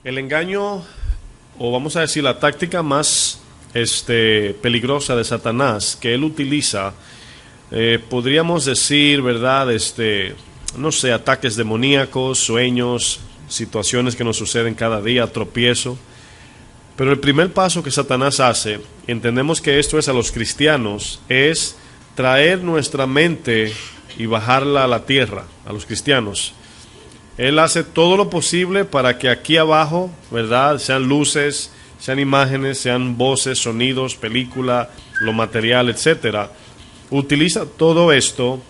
El engaño, o vamos a decir la táctica más peligrosa de Satanás que él utiliza, podríamos decir, ¿verdad? No sé, ataques demoníacos, sueños, situaciones que nos suceden cada día, tropiezo. Pero el primer paso que Satanás hace, y entendemos que esto es a los cristianos, es traer nuestra mente y bajarla a la tierra, a los cristianos. Él hace todo lo posible para que aquí abajo, ¿verdad?, sean luces, sean imágenes, sean voces, sonidos, película, lo material, etcétera. Utiliza todo esto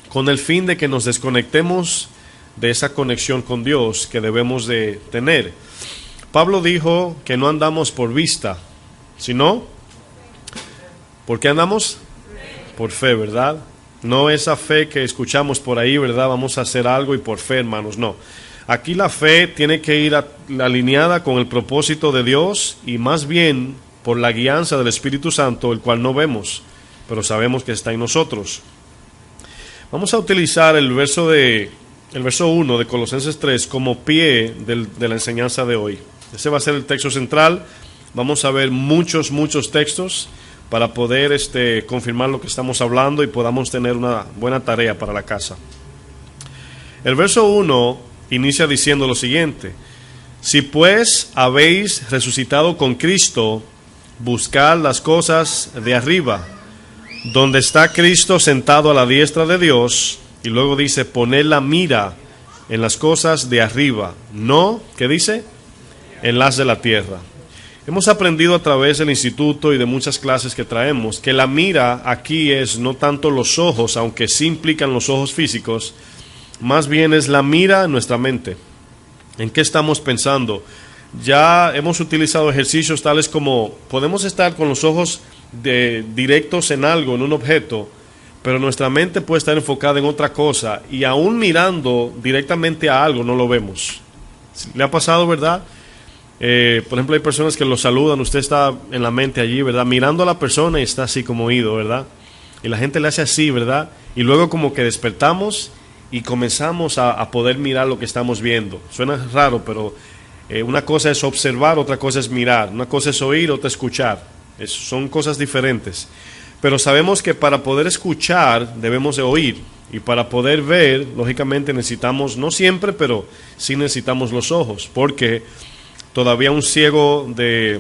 con el fin de que nos desconectemos de esa conexión con Dios que debemos de tener. Pablo dijo que no andamos por vista, sino, ¿por qué andamos? Por fe, ¿verdad? No esa fe que escuchamos por ahí, ¿verdad? Vamos a hacer algo y por fe, hermanos, no. Aquí la fe tiene que ir alineada con el propósito de Dios y más bien por la guianza del Espíritu Santo, el cual no vemos, pero sabemos que está en nosotros. Vamos a utilizar el verso 1 de Colosenses 3 como pie de la enseñanza de hoy. Ese va a ser el texto central. Vamos a ver muchos textos para poder confirmar lo que estamos hablando y podamos tener una buena tarea para la casa. El verso 1 inicia diciendo lo siguiente: si pues habéis resucitado con Cristo, buscad las cosas de arriba, donde está Cristo sentado a la diestra de Dios. Y luego dice, poned la mira en las cosas de arriba, no, ¿qué dice? En las de la tierra. Hemos aprendido a través del instituto y de muchas clases que traemos que la mira aquí es no tanto los ojos, aunque sí implican los ojos físicos, más bien es la mira en nuestra mente. ¿En qué estamos pensando? Ya hemos utilizado ejercicios tales como podemos estar con los ojos directos en algo, en un objeto, pero nuestra mente puede estar enfocada en otra cosa y aún mirando directamente a algo no lo vemos. ¿Le ha pasado, verdad? Por ejemplo, hay personas que lo saludan, usted está en la mente allí, ¿verdad? Mirando a la persona y está así como oído, ¿verdad? Y la gente le hace así, ¿verdad? Y luego como que despertamos y comenzamos a poder mirar lo que estamos viendo. Suena raro, pero una cosa es observar, otra cosa es mirar. Una cosa es oír, otra escuchar. Son cosas diferentes. Pero sabemos que para poder escuchar debemos de oír. Y para poder ver, lógicamente necesitamos, no siempre, pero sí necesitamos los ojos. Porque todavía un ciego que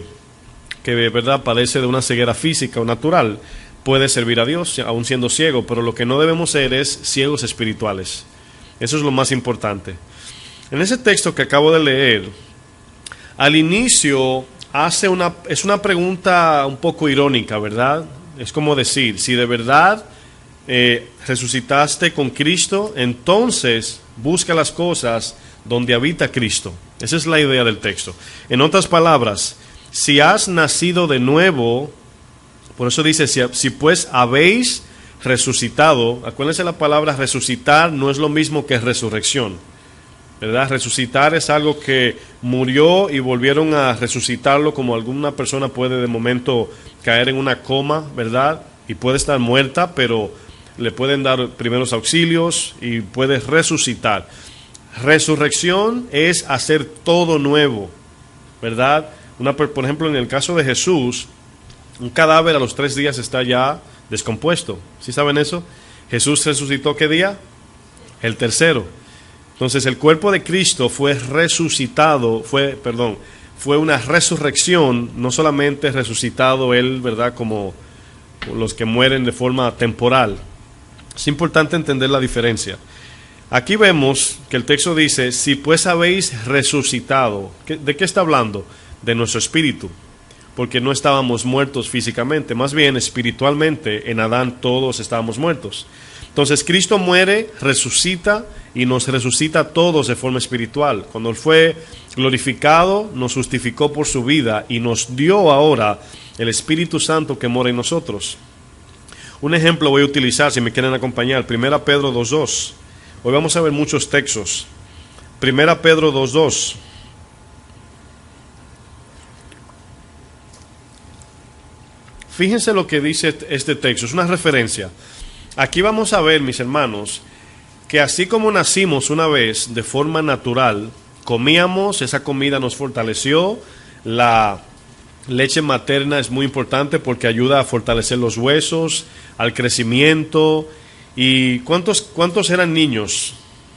verdad padece de una ceguera física o natural puede servir a Dios aún siendo ciego, pero lo que no debemos ser es ciegos espirituales. Eso es lo más importante. En ese texto que acabo de leer, al inicio es una pregunta un poco irónica, ¿verdad? Es como decir, si de verdad resucitaste con Cristo, entonces busca las cosas donde habita Cristo. Esa es la idea del texto. En otras palabras, si has nacido de nuevo, por eso dice, si pues habéis resucitado, acuérdense, la palabra resucitar no es lo mismo que resurrección, ¿verdad? Resucitar es algo que murió y volvieron a resucitarlo, como alguna persona puede de momento caer en una coma, ¿verdad? Y puede estar muerta, pero le pueden dar primeros auxilios y puede resucitar. Resurrección es hacer todo nuevo, ¿verdad? Por ejemplo, en el caso de Jesús, un cadáver a los 3 días está ya descompuesto. ¿Sí saben eso? Jesús resucitó, ¿qué día? El tercero. Entonces el cuerpo de Cristo fue resucitado, fue una resurrección, no solamente resucitado él, ¿verdad? Como los que mueren de forma temporal. Es importante entender la diferencia. Aquí vemos que el texto dice, si pues habéis resucitado. ¿De qué está hablando? De nuestro espíritu, porque no estábamos muertos físicamente, más bien espiritualmente, en Adán todos estábamos muertos. Entonces Cristo muere, resucita y nos resucita a todos de forma espiritual. Cuando Él fue glorificado, nos justificó por su vida y nos dio ahora el Espíritu Santo que mora en nosotros. Un ejemplo voy a utilizar, si me quieren acompañar, 1 Pedro 2:2. Hoy vamos a ver muchos textos. 1 Pedro 2:2. Fíjense lo que dice este texto, es una referencia. Aquí vamos a ver, mis hermanos, que así como nacimos una vez de forma natural, comíamos, esa comida nos fortaleció. La leche materna es muy importante porque ayuda a fortalecer los huesos, al crecimiento. ¿Y cuántos eran niños?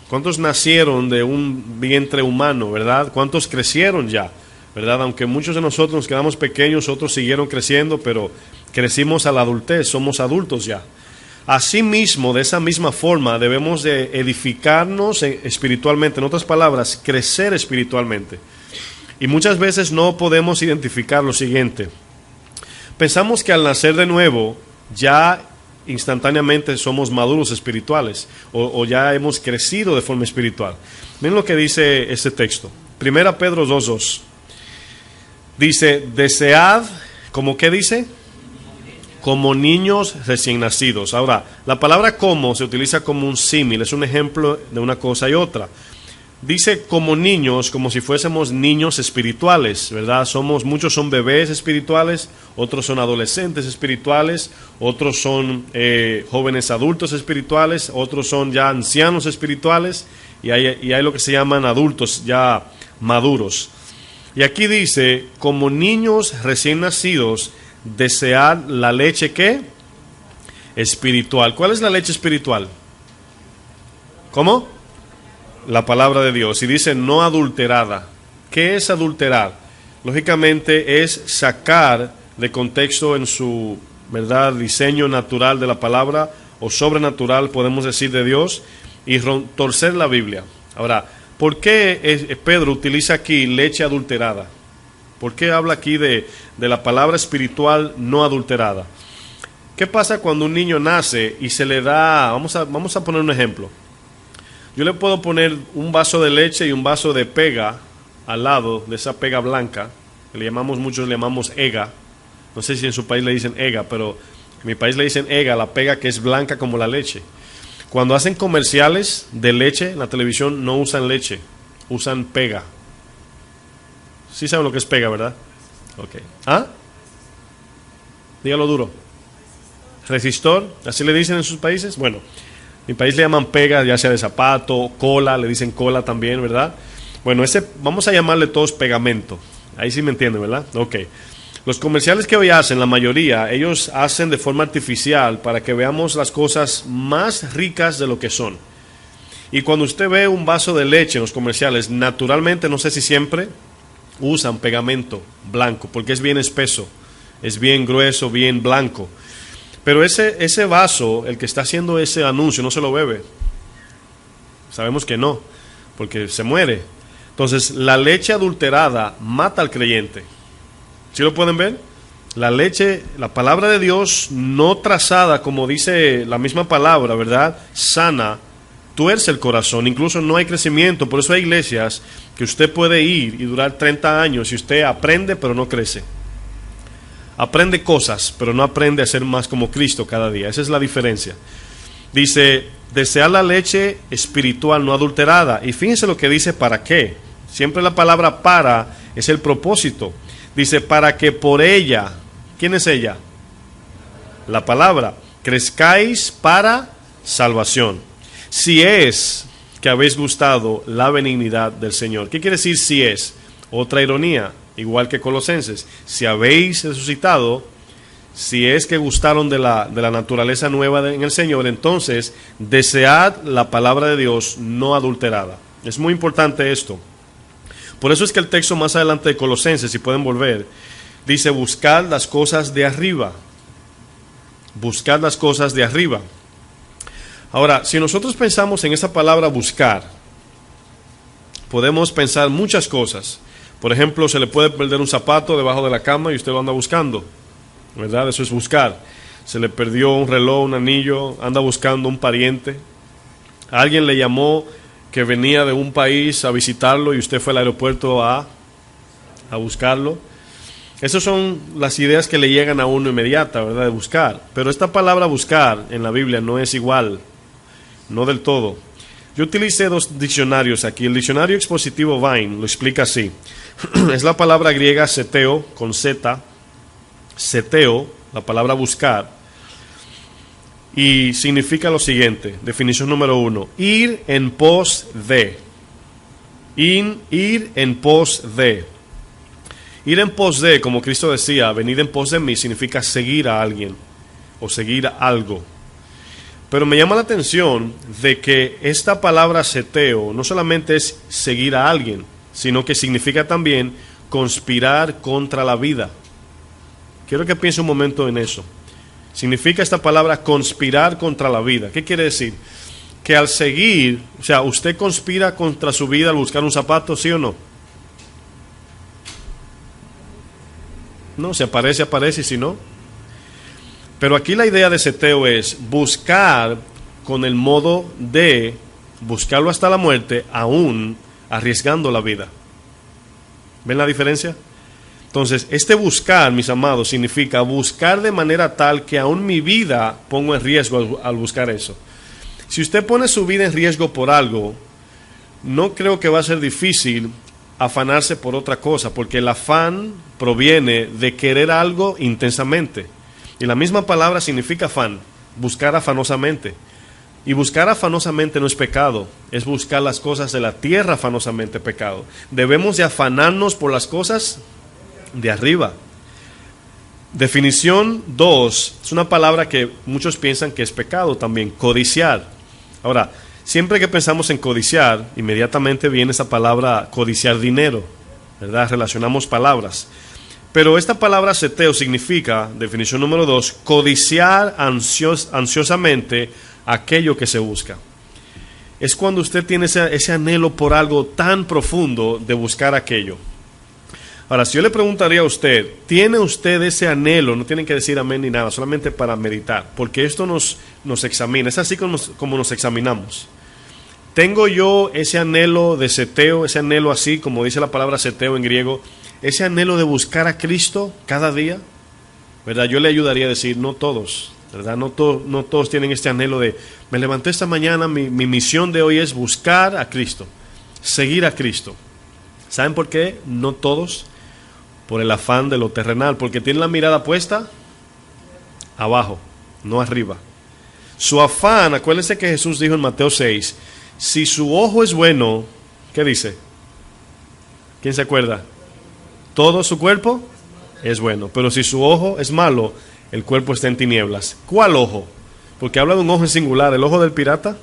¿Cuántos nacieron de un vientre humano, verdad? ¿Cuántos crecieron ya, verdad? Aunque muchos de nosotros nos quedamos pequeños, otros siguieron creciendo, pero crecimos a la adultez, somos adultos ya. Asimismo, de esa misma forma, debemos de edificarnos espiritualmente, en otras palabras, crecer espiritualmente. Y muchas veces no podemos identificar lo siguiente. Pensamos que al nacer de nuevo, ya instantáneamente somos maduros espirituales, o ya hemos crecido de forma espiritual. Miren lo que dice este texto. 1 Pedro 2:2. Dice, desead, ¿cómo qué dice? Como niños recién nacidos. Ahora, la palabra como se utiliza como un símil, es un ejemplo de una cosa y otra. Dice como niños, como si fuésemos niños espirituales, ¿verdad? Muchos son bebés espirituales, otros son adolescentes espirituales, otros son jóvenes adultos espirituales, otros son ya ancianos espirituales, y hay lo que se llaman adultos ya maduros. Y aquí dice, como niños recién nacidos, desear la leche, ¿qué? Espiritual. ¿Cuál es la leche espiritual? ¿Cómo? La palabra de Dios. Y dice no adulterada. ¿Qué es adulterar? Lógicamente es sacar de contexto en su, ¿verdad?, diseño natural de la palabra o sobrenatural, podemos decir, de Dios, y torcer la Biblia. Ahora, ¿por qué Pedro utiliza aquí leche adulterada? ¿Por qué habla aquí de la palabra espiritual no adulterada? ¿Qué pasa cuando un niño nace y se le da, vamos a poner un ejemplo? Yo le puedo poner un vaso de leche y un vaso de pega al lado de esa pega blanca, que muchos le llamamos ega. No sé si en su país le dicen ega, pero en mi país le dicen ega, la pega que es blanca como la leche. Cuando hacen comerciales de leche en la televisión no usan leche, usan pega. Sí saben lo que es pega, ¿verdad? Ok. ¿Ah? Dígalo duro. Resistor, ¿así le dicen en sus países? Bueno, en mi país le llaman pega, ya sea de zapato, cola, le dicen cola también, ¿verdad? Bueno, vamos a llamarle todos pegamento. Ahí sí me entienden, ¿verdad? Ok. Los comerciales que hoy hacen, la mayoría, ellos hacen de forma artificial para que veamos las cosas más ricas de lo que son. Y cuando usted ve un vaso de leche en los comerciales, naturalmente, no sé si siempre, usan pegamento blanco, porque es bien espeso, es bien grueso, bien blanco. Pero ese vaso, el que está haciendo ese anuncio, no se lo bebe. Sabemos que no, porque se muere. Entonces, la leche adulterada mata al creyente. ¿Sí lo pueden ver? La leche, la palabra de Dios, no trazada, como dice la misma palabra, ¿verdad?, sana, tuerce el corazón, incluso no hay crecimiento. Por eso hay iglesias que usted puede ir y durar 30 años y usted aprende pero no crece. Aprende cosas, pero no aprende a ser más como Cristo cada día. Esa es la diferencia. Dice, desear la leche espiritual no adulterada. Y fíjense lo que dice, ¿para qué? Siempre la palabra para es el propósito. Dice, para que por ella, ¿quién es ella? La palabra, crezcáis para salvación. Si es que habéis gustado la benignidad del Señor. ¿Qué quiere decir si es? Otra ironía, igual que Colosenses. Si habéis resucitado, si es que gustaron de la naturaleza nueva en el Señor, entonces desead la palabra de Dios no adulterada. Es muy importante esto. Por eso es que el texto más adelante de Colosenses, si pueden volver, dice, buscad las cosas de arriba. Buscad las cosas de arriba. Ahora, si nosotros pensamos en esa palabra buscar, podemos pensar muchas cosas. Por ejemplo, se le puede perder un zapato debajo de la cama y usted lo anda buscando, ¿verdad? Eso es buscar. Se le perdió un reloj, un anillo, anda buscando un pariente. Alguien le llamó que venía de un país a visitarlo y usted fue al aeropuerto a buscarlo. Esas son las ideas que le llegan a uno inmediata, ¿verdad?, de buscar. Pero esta palabra buscar en la Biblia no es igual, no del todo. Yo utilicé dos diccionarios aquí. El diccionario expositivo Vine lo explica así. Es la palabra griega seteo, con Z, seteo, la palabra buscar. Y significa lo siguiente, definición número 1, ir en pos de. Ir en pos de. Ir en pos de, como Cristo decía, venid en pos de mí, significa seguir a alguien o seguir a algo. Pero me llama la atención de que esta palabra seteo no solamente es seguir a alguien, sino que significa también conspirar contra la vida. Quiero que piense un momento en eso. Significa esta palabra conspirar contra la vida. ¿Qué quiere decir? Que al seguir, o sea, usted conspira contra su vida al buscar un zapato, ¿sí o no? No, si aparece, aparece, y si no. Pero aquí la idea de seteo es buscar con el modo de buscarlo hasta la muerte, aún arriesgando la vida. ¿Ven la diferencia? Entonces, este buscar, mis amados, significa buscar de manera tal que aún mi vida pongo en riesgo al buscar eso. Si usted pone su vida en riesgo por algo, no creo que va a ser difícil afanarse por otra cosa, porque el afán proviene de querer algo intensamente. Y la misma palabra significa afán, buscar afanosamente. Y buscar afanosamente no es pecado, es buscar las cosas de la tierra afanosamente pecado. Debemos de afanarnos por las cosas de arriba. Definición 2, es una palabra que muchos piensan que es pecado también, codiciar. Ahora, siempre que pensamos en codiciar, inmediatamente viene esa palabra codiciar dinero, ¿verdad? Relacionamos palabras. Pero esta palabra seteo significa, definición número 2, codiciar ansiosamente aquello que se busca. Es cuando usted tiene ese anhelo por algo tan profundo de buscar aquello. Ahora, si yo le preguntaría a usted, ¿tiene usted ese anhelo? No tienen que decir amén ni nada, solamente para meditar, porque esto nos examina, es así como nos examinamos. ¿Tengo yo ese anhelo de seteo, ese anhelo así, como dice la palabra seteo en griego, ese anhelo de buscar a Cristo cada día? ¿Verdad? Yo le ayudaría a decir, no todos, ¿verdad? No todos tienen este anhelo de, me levanté esta mañana, mi misión de hoy es buscar a Cristo, seguir a Cristo. ¿Saben por qué? No todos. Por el afán de lo terrenal, porque tienen la mirada puesta abajo, no arriba. Su afán, acuérdense que Jesús dijo en Mateo 6, si su ojo es bueno, ¿qué dice? ¿Quién se acuerda? Todo su cuerpo es bueno, pero si su ojo es malo, el cuerpo está en tinieblas. ¿Cuál ojo? Porque habla de un ojo en singular, ¿el ojo del pirata?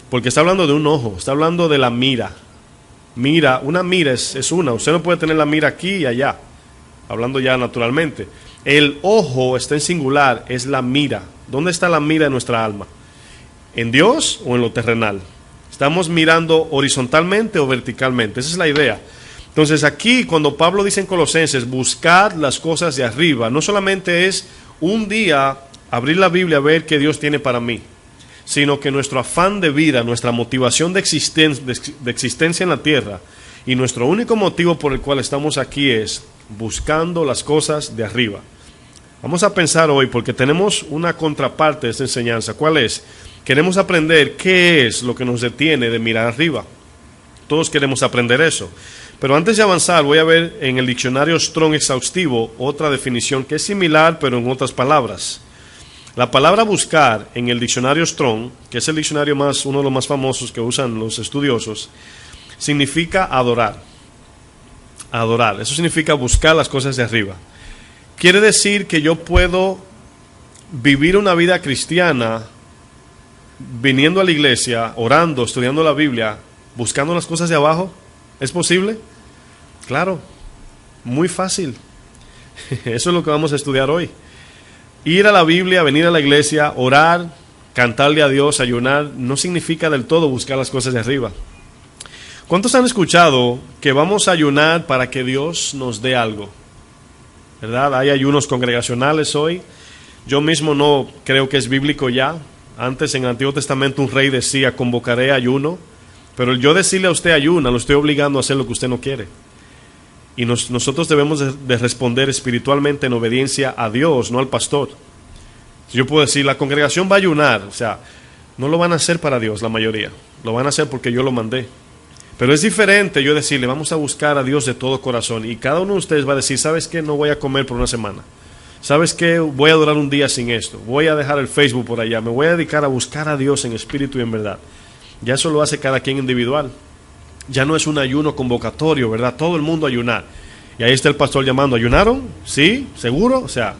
Porque está hablando de un ojo, está hablando de la mira. Mira, una mira es una, usted no puede tener la mira aquí y allá, hablando ya naturalmente. El ojo está en singular, es la mira. ¿Dónde está la mira de nuestra alma? ¿En Dios o en lo terrenal? ¿Estamos mirando horizontalmente o verticalmente? Esa es la idea. Entonces aquí cuando Pablo dice en Colosenses, buscad las cosas de arriba, no solamente es un día abrir la Biblia a ver qué Dios tiene para mí, sino que nuestro afán de vida, nuestra motivación de existencia en la tierra y nuestro único motivo por el cual estamos aquí es buscando las cosas de arriba. Vamos a pensar hoy, porque tenemos una contraparte de esta enseñanza. ¿Cuál es? Queremos aprender qué es lo que nos detiene de mirar arriba. Todos queremos aprender eso. Pero antes de avanzar, voy a ver en el diccionario Strong exhaustivo otra definición que es similar, pero en otras palabras. La palabra buscar en el diccionario Strong, que es el diccionario uno de los más famosos que usan los estudiosos, significa adorar. Adorar, eso significa buscar las cosas de arriba. Quiere decir que yo puedo vivir una vida cristiana viniendo a la iglesia, orando, estudiando la Biblia, buscando las cosas de abajo. ¿Es posible? Claro, muy fácil. Eso es lo que vamos a estudiar hoy. Ir a la Biblia, venir a la iglesia, orar, cantarle a Dios, ayunar, no significa del todo buscar las cosas de arriba. ¿Cuántos han escuchado que vamos a ayunar para que Dios nos dé algo? ¿Verdad? Hay ayunos congregacionales hoy. Yo mismo no creo que es bíblico ya. Antes en el Antiguo Testamento un rey decía, convocaré ayuno. Pero yo decirle a usted ayuna, lo estoy obligando a hacer lo que usted no quiere. Y nosotros debemos de responder espiritualmente en obediencia a Dios, no al pastor. Yo puedo decir, la congregación va a ayunar, o sea, no lo van a hacer para Dios la mayoría, lo van a hacer porque yo lo mandé. Pero es diferente yo decirle, vamos a buscar a Dios de todo corazón, y cada uno de ustedes va a decir, ¿sabes qué? No voy a comer por una semana. ¿Sabes qué? Voy a durar un día sin esto, voy a dejar el Facebook por allá, me voy a dedicar a buscar a Dios en espíritu y en verdad. Ya eso lo hace cada quien individual. Ya no es un ayuno convocatorio, ¿verdad? Todo el mundo ayunar. Y ahí está el pastor llamando, ¿ayunaron? ¿Sí? ¿Seguro? O sea,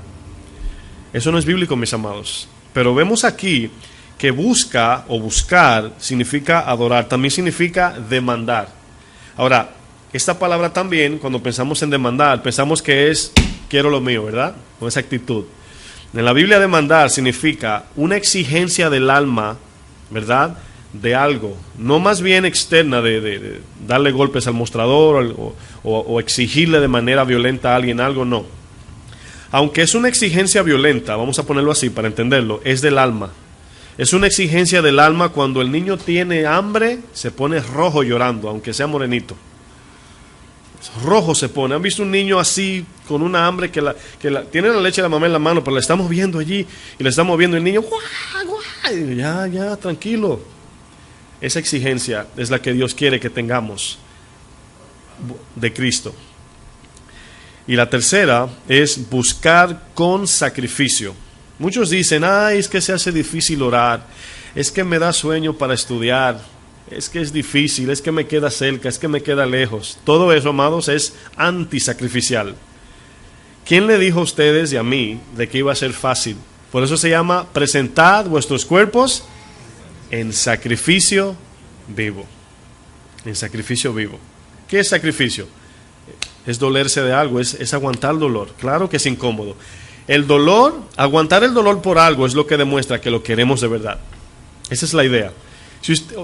eso no es bíblico, mis amados. Pero vemos aquí que busca o buscar significa adorar, también significa demandar. Ahora, esta palabra también, cuando pensamos en demandar, pensamos que es quiero lo mío, ¿verdad? Con esa actitud. En la Biblia demandar significa una exigencia del alma, ¿verdad? De algo, no más bien externa de darle golpes al mostrador o exigirle de manera violenta a alguien algo, no. Aunque es una exigencia violenta, vamos a ponerlo así para entenderlo, es del alma. Es una exigencia del alma. Cuando el niño tiene hambre, se pone rojo llorando, aunque sea morenito. Rojo se pone. ¿Han visto un niño así con una hambre que tiene la leche de la mamá en la mano, pero la estamos viendo allí y le estamos viendo el niño, ¡guau, guau! Ya, tranquilo. Esa exigencia es la que Dios quiere que tengamos de Cristo. Y la tercera es buscar con sacrificio. Muchos dicen, es que se hace difícil orar, es que me da sueño para estudiar, es que es difícil, es que me queda cerca, es que me queda lejos. Todo eso, amados, es antisacrificial. ¿Quién le dijo a ustedes y a mí de que iba a ser fácil? Por eso se llama presentad vuestros cuerpos en sacrificio vivo. En sacrificio vivo. ¿Qué es sacrificio? Es dolerse de algo, es aguantar dolor. Claro que es incómodo. El dolor, aguantar el dolor por algo es lo que demuestra que lo queremos de verdad. Esa es la idea.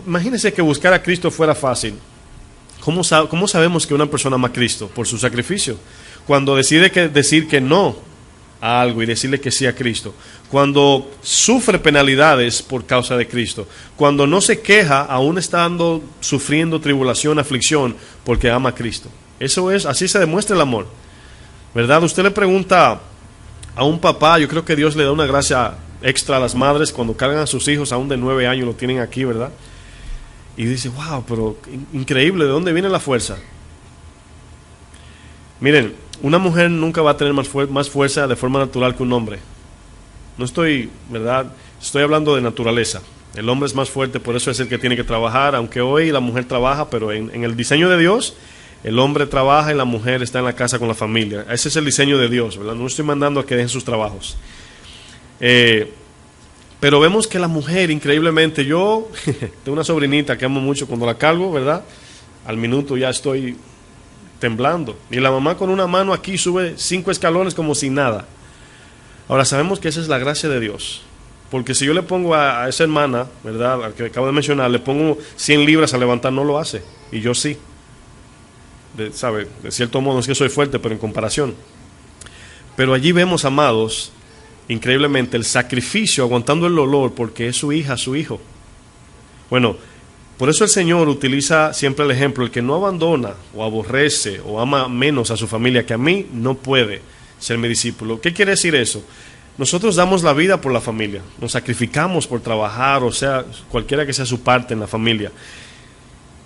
Imagínense que buscar a Cristo fuera fácil. ¿Cómo sabemos que una persona ama a Cristo? Por su sacrificio. Cuando decide decir que no a algo y decirle que sí a Cristo. Cuando sufre penalidades por causa de Cristo. Cuando no se queja aún estando sufriendo tribulación, aflicción, porque ama a Cristo. Así se demuestra el amor. ¿Verdad? Usted le pregunta a un papá, yo creo que Dios le da una gracia extra a las madres cuando cargan a sus hijos aún de 9 años, lo tienen aquí, ¿verdad? Y dice, wow, pero increíble, ¿de dónde viene la fuerza? Miren, una mujer nunca va a tener más fuerza de forma natural que un hombre. No estoy, ¿verdad? Estoy hablando de naturaleza. El hombre es más fuerte, por eso es el que tiene que trabajar, aunque hoy la mujer trabaja, pero en el diseño de Dios, el hombre trabaja y la mujer está en la casa con la familia. Ese es el diseño de Dios, ¿verdad? No estoy mandando a que dejen sus trabajos. Pero vemos que la mujer, increíblemente, yo tengo una sobrinita que amo mucho, cuando la cargo, ¿verdad? Al minuto ya estoy temblando. Y la mamá con una mano aquí sube 5 escalones como sin nada. Ahora sabemos que esa es la gracia de Dios. Porque si yo le pongo a esa hermana, ¿verdad? Al que acabo de mencionar, le pongo 100 libras a levantar, no lo hace. Y yo sí. De cierto modo no es que soy fuerte, pero en comparación. Pero allí vemos, amados, increíblemente el sacrificio, aguantando el dolor, porque es su hija, su hijo. Bueno, por eso el Señor utiliza siempre el ejemplo: el que no abandona o aborrece o ama menos a su familia que a mí, no puede ser mi discípulo. ¿Qué quiere decir eso? Nosotros damos la vida por la familia, nos sacrificamos por trabajar, o sea, cualquiera que sea su parte en la familia.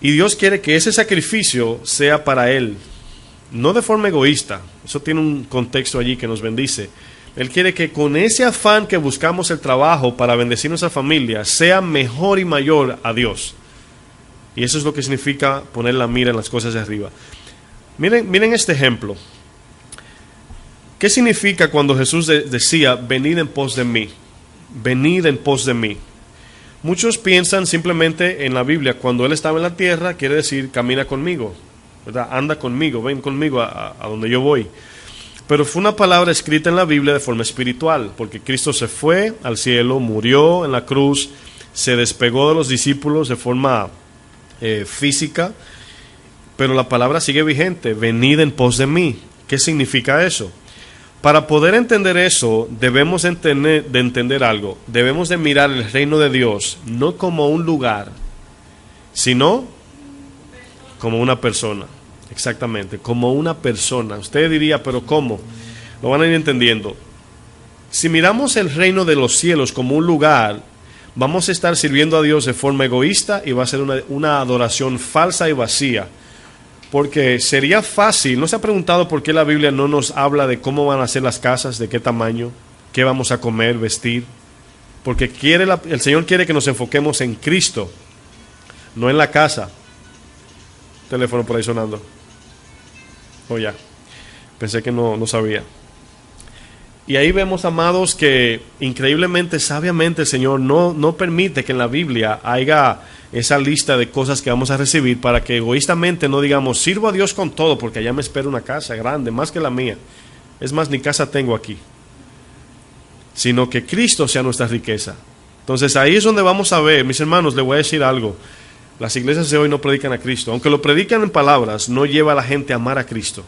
Y Dios quiere que ese sacrificio sea para Él, no de forma egoísta. Eso tiene un contexto allí que nos bendice. Él quiere que con ese afán que buscamos el trabajo para bendecir nuestra familia, sea mejor y mayor a Dios. Y eso es lo que significa poner la mira en las cosas de arriba. Miren este ejemplo. ¿Qué significa cuando Jesús decía, venid en pos de mí? Venid en pos de mí. Muchos piensan simplemente en la Biblia, cuando Él estaba en la tierra, quiere decir, camina conmigo, ¿verdad? Anda conmigo, ven conmigo a donde yo voy. Pero fue una palabra escrita en la Biblia de forma espiritual, porque Cristo se fue al cielo, murió en la cruz, se despegó de los discípulos de forma física, pero la palabra sigue vigente, venid en pos de mí. ¿Qué significa eso? Para poder entender eso, debemos de entender algo. Debemos de mirar el reino de Dios no como un lugar, sino como una persona. Exactamente, como una persona. Usted diría, ¿pero cómo? Lo van a ir entendiendo. Si miramos el reino de los cielos como un lugar, vamos a estar sirviendo a Dios de forma egoísta y va a ser una adoración falsa y vacía. Porque sería fácil, ¿no se ha preguntado por qué la Biblia no nos habla de cómo van a ser las casas, de qué tamaño, qué vamos a comer, vestir? Porque el Señor quiere que nos enfoquemos en Cristo, no en la casa. teléfono por ahí sonando. Oh, ya. Pensé que no sabía. Y ahí vemos, amados, que increíblemente, sabiamente el Señor no permite que en la Biblia haya esa lista de cosas que vamos a recibir para que egoístamente no digamos, sirvo a Dios con todo porque allá me espera una casa grande, más que la mía. Es más, ni casa tengo aquí. Sino que Cristo sea nuestra riqueza. Entonces ahí es donde vamos a ver, mis hermanos, les voy a decir algo. Las iglesias de hoy no predican a Cristo. Aunque lo predican en palabras, no lleva a la gente a amar a Cristo,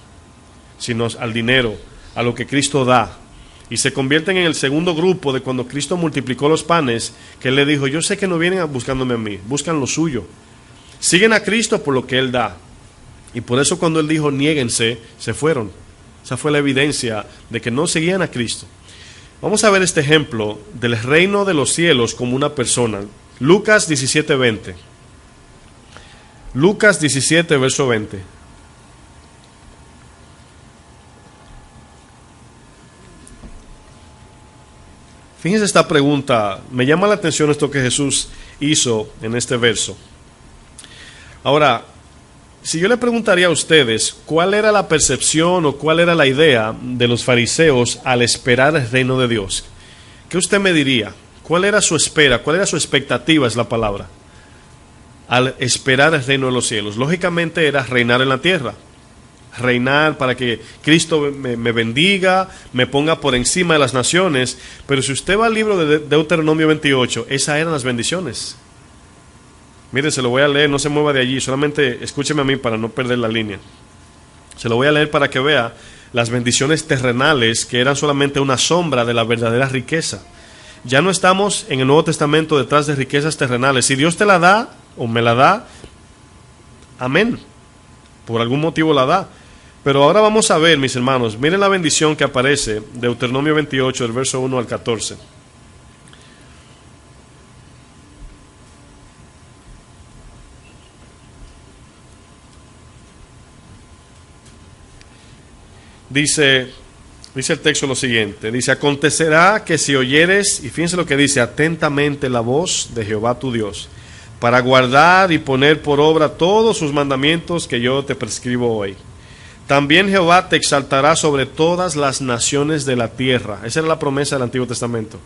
sino al dinero, a lo que Cristo da. Y se convierten en el segundo grupo de cuando Cristo multiplicó los panes, que Él le dijo, yo sé que no vienen buscándome a mí, buscan lo suyo. Siguen a Cristo por lo que Él da. Y por eso cuando Él dijo, niéguense, se fueron. Esa fue la evidencia de que no seguían a Cristo. Vamos a ver este ejemplo del reino de los cielos como una persona. Lucas 17:20. Lucas 17, verso 20. Fíjense esta pregunta, me llama la atención esto que Jesús hizo en este verso. Ahora, si yo le preguntaría a ustedes cuál era la percepción o cuál era la idea de los fariseos al esperar el reino de Dios, ¿qué usted me diría? ¿Cuál era su espera? ¿Cuál era su expectativa? Es la palabra. Al esperar el reino de los cielos. Lógicamente era reinar en la tierra. Reinar para que Cristo me bendiga, me ponga por encima de las naciones. Pero si usted va al libro de Deuteronomio 28, esas eran las bendiciones. Mire, se lo voy a leer, no se mueva de allí, solamente escúcheme a mí para no perder la línea. Se lo voy a leer para que vea las bendiciones terrenales que eran solamente una sombra de la verdadera riqueza. Ya no estamos en el Nuevo Testamento detrás de riquezas terrenales. Si Dios te la da o me la da, amén. Por algún motivo la da. Pero ahora vamos a ver, mis hermanos, miren la bendición que aparece, Deuteronomio 28, del verso 1 al 14. Dice el texto lo siguiente, dice, acontecerá que si oyeres, y fíjense lo que dice, atentamente la voz de Jehová tu Dios, para guardar y poner por obra todos sus mandamientos que yo te prescribo hoy. También Jehová te exaltará sobre todas las naciones de la tierra. Esa era la promesa del Antiguo Testamento.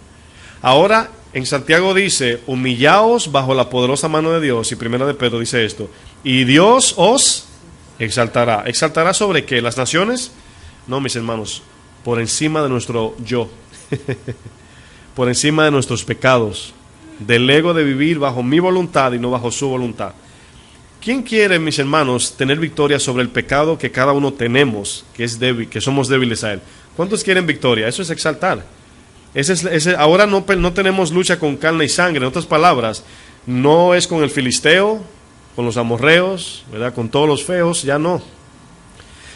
Ahora, en Santiago dice, humillaos bajo la poderosa mano de Dios, y Primera de Pedro dice esto, y Dios os exaltará. ¿Exaltará sobre qué? ¿Las naciones? No, mis hermanos, por encima de nuestro yo, por encima de nuestros pecados, del ego de vivir bajo mi voluntad y no bajo su voluntad. ¿Quién quiere, mis hermanos, tener victoria sobre el pecado que cada uno tenemos, que es débil, que somos débiles a él? ¿Cuántos quieren victoria? Eso es exaltar. Ahora no tenemos lucha con carne y sangre. En otras palabras, no es con el filisteo, con los amorreos, ¿verdad? Con todos los feos, ya no.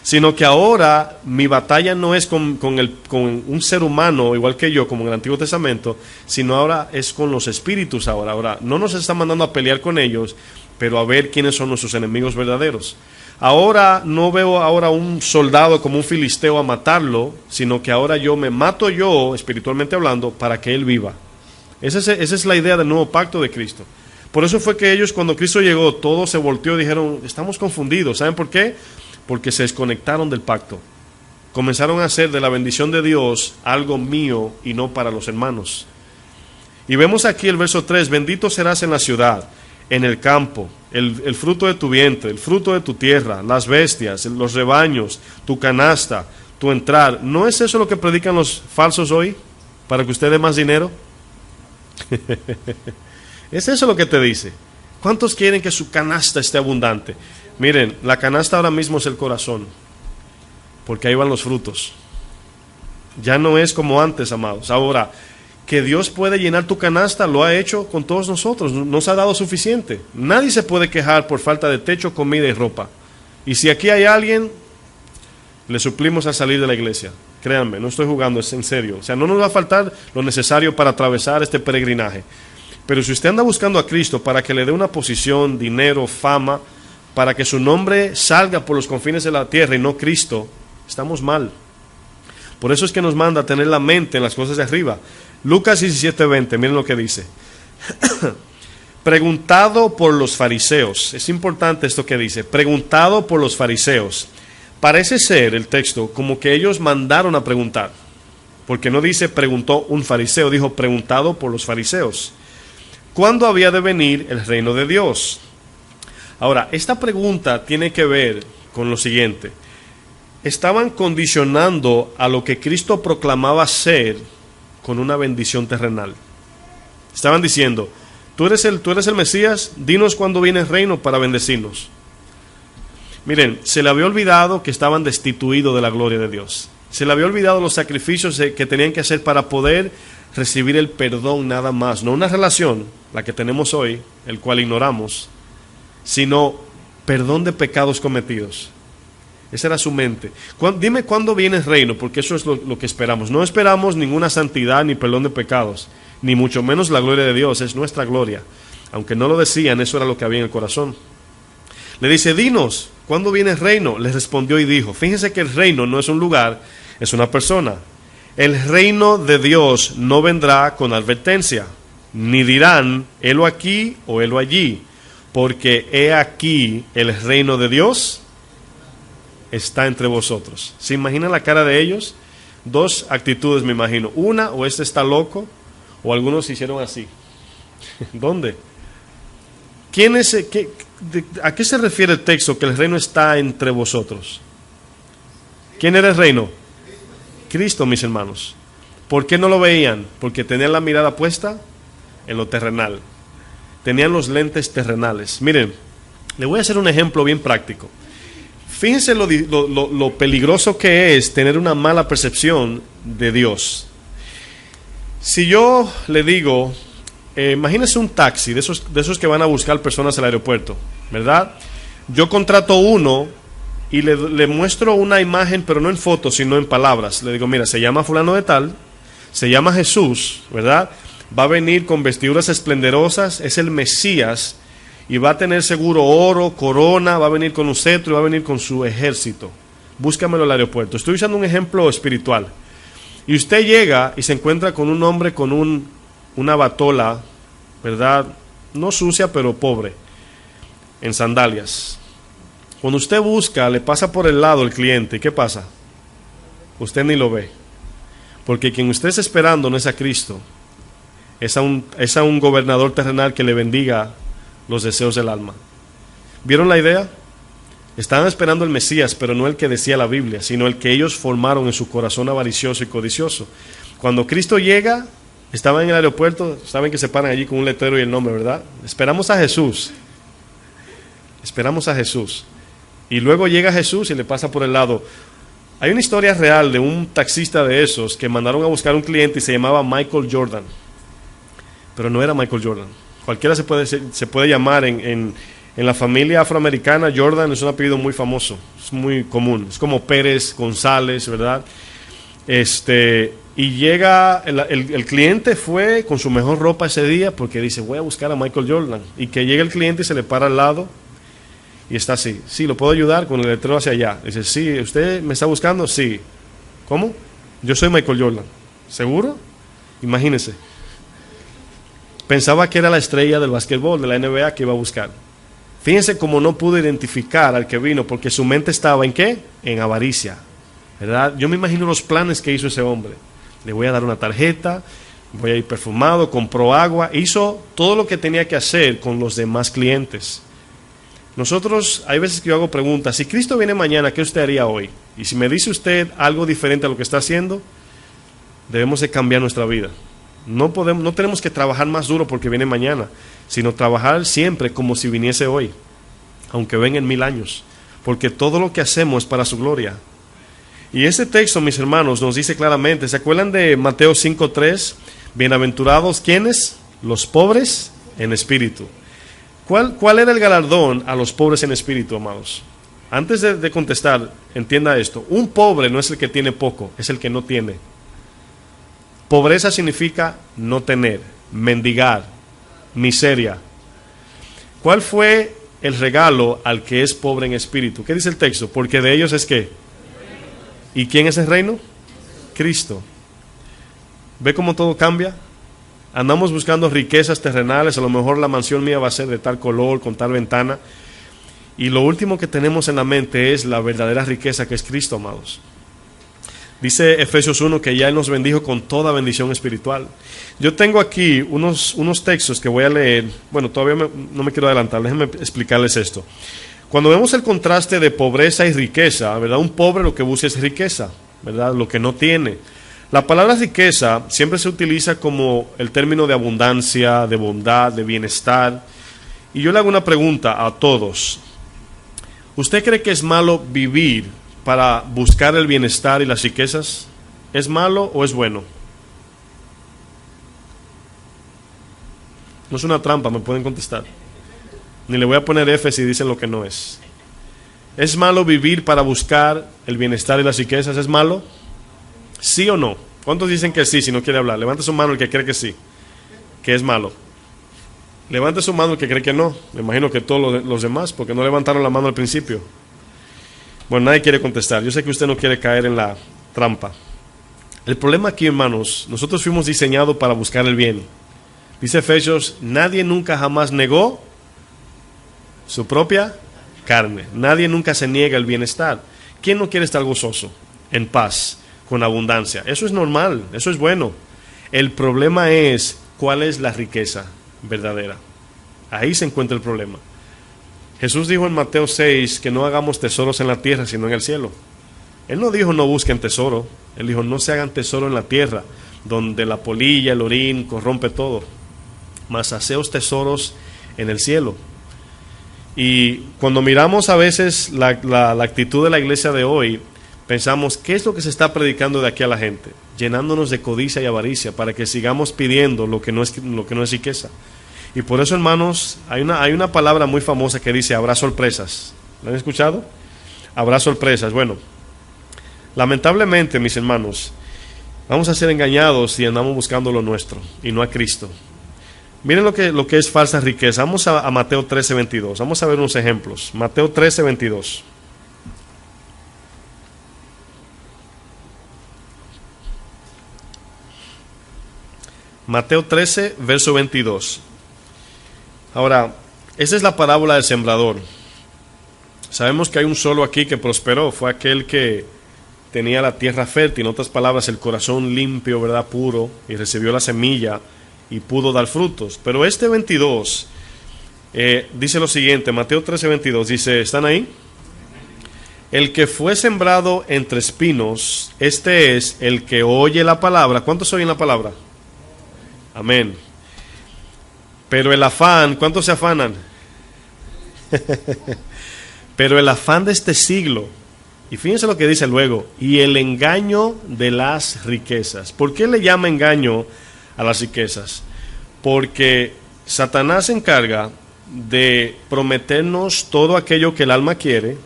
Sino que ahora mi batalla no es con un ser humano igual que yo, como en el Antiguo Testamento, sino ahora es con los espíritus. Ahora no nos está mandando a pelear con ellos, pero a ver quiénes son nuestros enemigos verdaderos. Ahora no veo ahora un soldado como un filisteo a matarlo, sino que ahora yo me mato yo, espiritualmente hablando, para que él viva. Esa es la idea del nuevo pacto de Cristo. Por eso fue que ellos, cuando Cristo llegó, todo se volteó y dijeron, estamos confundidos. ¿Saben por qué? Porque se desconectaron del pacto. Comenzaron a hacer de la bendición de Dios algo mío y no para los hermanos. Y vemos aquí el verso 3, bendito serás en la ciudad, en el campo, el fruto de tu vientre, el fruto de tu tierra, las bestias, los rebaños, tu canasta, tu entrar. ¿No es eso lo que predican los falsos hoy? ¿Para que usted dé más dinero? ¿Es eso lo que te dice? ¿Cuántos quieren que su canasta esté abundante? Miren, la canasta ahora mismo es el corazón, porque ahí van los frutos. Ya no es como antes, amados. Ahora, que Dios puede llenar tu canasta, lo ha hecho con todos nosotros, nos ha dado suficiente. Nadie se puede quejar por falta de techo, comida y ropa. Y si aquí hay alguien, le suplimos al salir de la iglesia. Créanme, no estoy jugando, es en serio. O sea, no nos va a faltar lo necesario para atravesar este peregrinaje. Pero si usted anda buscando a Cristo para que le dé una posición, dinero, fama, para que su nombre salga por los confines de la tierra y no Cristo, estamos mal. Por eso es que nos manda a tener la mente en las cosas de arriba. Lucas 17:20, miren lo que dice. preguntado por los fariseos. Es importante esto que dice, preguntado por los fariseos. Parece ser el texto como que ellos mandaron a preguntar, porque no dice preguntó un fariseo, dijo preguntado por los fariseos. ¿Cuándo había de venir el reino de Dios? Ahora, esta pregunta tiene que ver con lo siguiente. Estaban condicionando a lo que Cristo proclamaba ser con una bendición terrenal. Estaban diciendo, tú eres el Mesías, dinos cuándo viene el reino para bendecirnos. Miren, se le había olvidado que estaban destituidos de la gloria de Dios. Se le había olvidado los sacrificios que tenían que hacer para poder recibir el perdón nada más. No una relación, la que tenemos hoy, el cual ignoramos, sino perdón de pecados cometidos. Esa era su mente. Dime cuándo viene el reino, porque eso es lo que esperamos. No esperamos ninguna santidad ni perdón de pecados, ni mucho menos la gloria de Dios, es nuestra gloria. Aunque no lo decían, eso era lo que había en el corazón. Le dice, dinos, ¿cuándo viene el reino? Les respondió y dijo, fíjense que el reino no es un lugar, es una persona. El reino de Dios no vendrá con advertencia, ni dirán, helo aquí o helo allí, porque he aquí el reino de Dios está entre vosotros. ¿Se imaginan la cara de ellos? Dos actitudes me imagino. Una, o este está loco, o algunos se hicieron así. ¿Dónde? ¿A qué se refiere el texto que el reino está entre vosotros? ¿Quién era el reino? Cristo, mis hermanos. ¿Por qué no lo veían? Porque tenían la mirada puesta en lo terrenal. Tenían los lentes terrenales. Miren, le voy a hacer un ejemplo bien práctico. Fíjense lo peligroso que es tener una mala percepción de Dios. Si yo le digo, imagínese un taxi de esos que van a buscar personas al aeropuerto, ¿verdad? Yo contrato uno y le muestro una imagen, pero no en fotos, sino en palabras. Le digo, mira, se llama fulano de tal, se llama Jesús, ¿verdad? Va a venir con vestiduras esplendorosas, es el Mesías, y va a tener seguro oro, corona, va a venir con un cetro y va a venir con su ejército. Búscamelo al aeropuerto. Estoy usando un ejemplo espiritual. Y usted llega y se encuentra con un hombre con una batola, ¿verdad? No sucia, pero pobre, en sandalias. Cuando usted busca, le pasa por el lado el cliente. ¿Y qué pasa? Usted ni lo ve. Porque quien usted está esperando no es a Cristo. Es a un gobernador terrenal que le bendiga los deseos del alma. ¿Vieron la idea? Estaban esperando el Mesías, pero no el que decía la Biblia, sino el que ellos formaron en su corazón avaricioso y codicioso. Cuando Cristo llega, estaban en el aeropuerto, saben que se paran allí con un letrero y el nombre, ¿verdad? Esperamos a Jesús. Esperamos a Jesús. Y luego llega Jesús y le pasa por el lado. Hay una historia real de un taxista de esos que mandaron a buscar un cliente y se llamaba Michael Jordan. Pero no era Michael Jordan. Cualquiera se puede llamar en la familia afroamericana. Jordan es un apellido muy famoso, es muy común, es como Pérez, González, ¿verdad? Y llega, el cliente fue con su mejor ropa ese día porque dice, voy a buscar a Michael Jordan, y que llega el cliente y se le para al lado y está así, sí, ¿lo puedo ayudar? Con el letrero hacia allá. Dice, sí, ¿usted me está buscando? Sí. ¿Cómo? Yo soy Michael Jordan. ¿Seguro? Imagínese. Pensaba que era la estrella del básquetbol, de la NBA, que iba a buscar. Fíjense cómo no pudo identificar al que vino, porque su mente estaba ¿en qué? En avaricia, ¿verdad? Yo me imagino los planes que hizo ese hombre. Le voy a dar una tarjeta, voy a ir perfumado, compró agua, hizo todo lo que tenía que hacer con los demás clientes. Nosotros, hay veces que yo hago preguntas, si Cristo viene mañana, ¿qué usted haría hoy? Y si me dice usted algo diferente a lo que está haciendo, debemos de cambiar nuestra vida. No tenemos que trabajar más duro porque viene mañana, sino trabajar siempre como si viniese hoy, aunque venga en 1000 años, porque todo lo que hacemos es para su gloria. Y este texto, mis hermanos, nos dice claramente, ¿se acuerdan de Mateo 5:3? Bienaventurados, ¿quiénes? Los pobres en espíritu. ¿Cuál era el galardón a los pobres en espíritu, amados? Antes de contestar, entienda esto, un pobre no es el que tiene poco, es el que no tiene. Pobreza significa no tener, mendigar, miseria. ¿Cuál fue el regalo al que es pobre en espíritu? ¿Qué dice el texto? Porque de ellos es ¿qué? ¿Y quién es el reino? Cristo. ¿Ve cómo todo cambia? Andamos buscando riquezas terrenales, a lo mejor la mansión mía va a ser de tal color, con tal ventana. Y lo último que tenemos en la mente es la verdadera riqueza que es Cristo, amados. Dice Efesios 1 que ya Él nos bendijo con toda bendición espiritual. Yo tengo aquí unos textos que voy a leer. Bueno, todavía no me quiero adelantar, déjenme explicarles esto. Cuando vemos el contraste de pobreza y riqueza, ¿verdad? Un pobre lo que busca es riqueza, ¿verdad? Lo que no tiene. La palabra riqueza siempre se utiliza como el término de abundancia, de bondad, de bienestar. Y yo le hago una pregunta a todos. ¿Usted cree que es malo vivir para buscar el bienestar y las riquezas? ¿Es malo o es bueno? No es una trampa, me pueden contestar. Ni le voy a poner F si dicen lo que no es. ¿Es malo vivir para buscar el bienestar y las riquezas? ¿Es malo? ¿Sí o no? ¿Cuántos dicen que sí si no quiere hablar? Levante su mano el que cree que sí, que es malo. Levante su mano el que cree que no. Me imagino que todos los demás, porque no levantaron la mano al principio. Bueno, nadie quiere contestar. Yo sé que usted no quiere caer en la trampa. El problema aquí, hermanos, nosotros fuimos diseñados para buscar el bien. Dice Efesios, nadie nunca jamás negó su propia carne. Nadie nunca se niega el bienestar. ¿Quién no quiere estar gozoso, en paz, con abundancia? Eso es normal, eso es bueno. El problema es, ¿cuál es la riqueza verdadera? Ahí se encuentra el problema. Jesús dijo en Mateo 6 que no hagamos tesoros en la tierra, sino en el cielo. Él no dijo no busquen tesoro. Él dijo no se hagan tesoro en la tierra, donde la polilla, el orín corrompe todo. Mas haceos tesoros en el cielo. Y cuando miramos a veces la actitud de la iglesia de hoy, pensamos, ¿qué es lo que se está predicando de aquí a la gente? Llenándonos de codicia y avaricia para que sigamos pidiendo lo que no es riqueza. Y por eso, hermanos, hay una palabra muy famosa que dice, habrá sorpresas. ¿La han escuchado? Habrá sorpresas. Bueno, lamentablemente, mis hermanos, vamos a ser engañados si andamos buscando lo nuestro y no a Cristo. Miren lo que es falsa riqueza. Vamos a Mateo 13:22. Vamos a ver unos ejemplos. Mateo 13:22. Mateo 13, verso 22. Ahora, esa es la parábola del sembrador. Sabemos que hay un solo aquí que prosperó. Fue aquel que tenía la tierra fértil. En otras palabras, el corazón limpio, ¿verdad? Puro. Y recibió la semilla y pudo dar frutos. Pero este 22 dice lo siguiente. Mateo 13:22 dice, ¿están ahí? El que fue sembrado entre espinos, este es el que oye la palabra. ¿Cuántos oyen la palabra? Amén. Pero el afán, ¿cuántos se afanan? Pero el afán de este siglo, y fíjense lo que dice luego, y el engaño de las riquezas. ¿Por qué le llama engaño a las riquezas? Porque Satanás se encarga de prometernos todo aquello que el alma quiere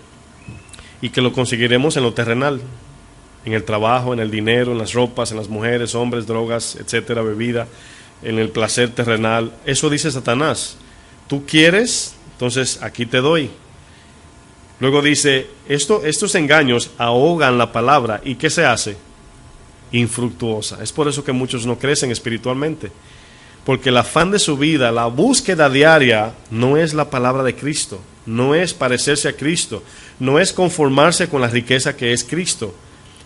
y que lo conseguiremos en lo terrenal, en el trabajo, en el dinero, en las ropas, en las mujeres, hombres, drogas, etcétera, bebida, en el placer terrenal. Eso dice Satanás. Tú quieres, entonces aquí te doy. Luego dice, estos engaños ahogan la palabra. ¿Y qué se hace? Infructuosa. Es por eso que muchos no crecen espiritualmente. Porque el afán de su vida, la búsqueda diaria, no es la palabra de Cristo. No es parecerse a Cristo. No es conformarse con la riqueza que es Cristo.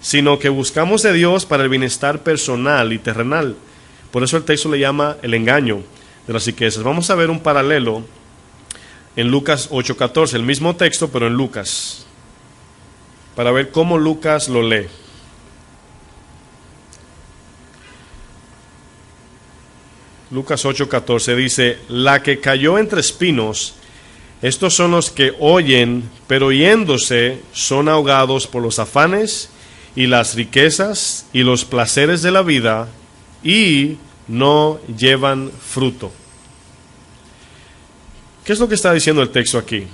Sino que buscamos de Dios para el bienestar personal y terrenal. Por eso el texto le llama el engaño de las riquezas. Vamos a ver un paralelo en Lucas 8:14, el mismo texto pero en Lucas, para ver cómo Lucas lo lee. Lucas 8:14 dice, la que cayó entre espinos, estos son los que oyen, pero yéndose son ahogados por los afanes y las riquezas y los placeres de la vida, y no llevan fruto. ¿Qué es lo que está diciendo el texto aquí?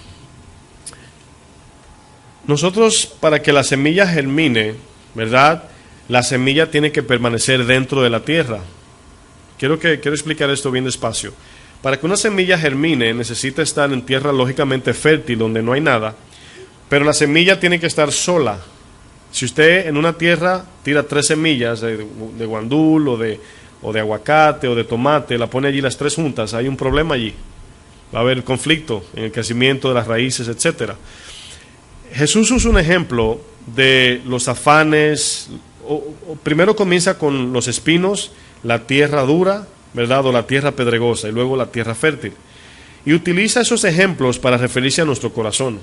Nosotros, para que la semilla germine, ¿verdad? La semilla tiene que permanecer dentro de la tierra. Quiero explicar esto bien despacio. Para que una semilla germine, necesita estar en tierra lógicamente fértil, donde no hay nada, pero la semilla tiene que estar sola. Si usted en una tierra tira 3 semillas de guandul o o de aguacate o de tomate, la pone allí las tres juntas, hay un problema allí. Va a haber conflicto en el crecimiento de las raíces, etcétera. Jesús usa un ejemplo de los afanes. Primero comienza con los espinos, la tierra dura, ¿verdad? O la tierra pedregosa, y luego la tierra fértil. Y utiliza esos ejemplos para referirse a nuestro corazón,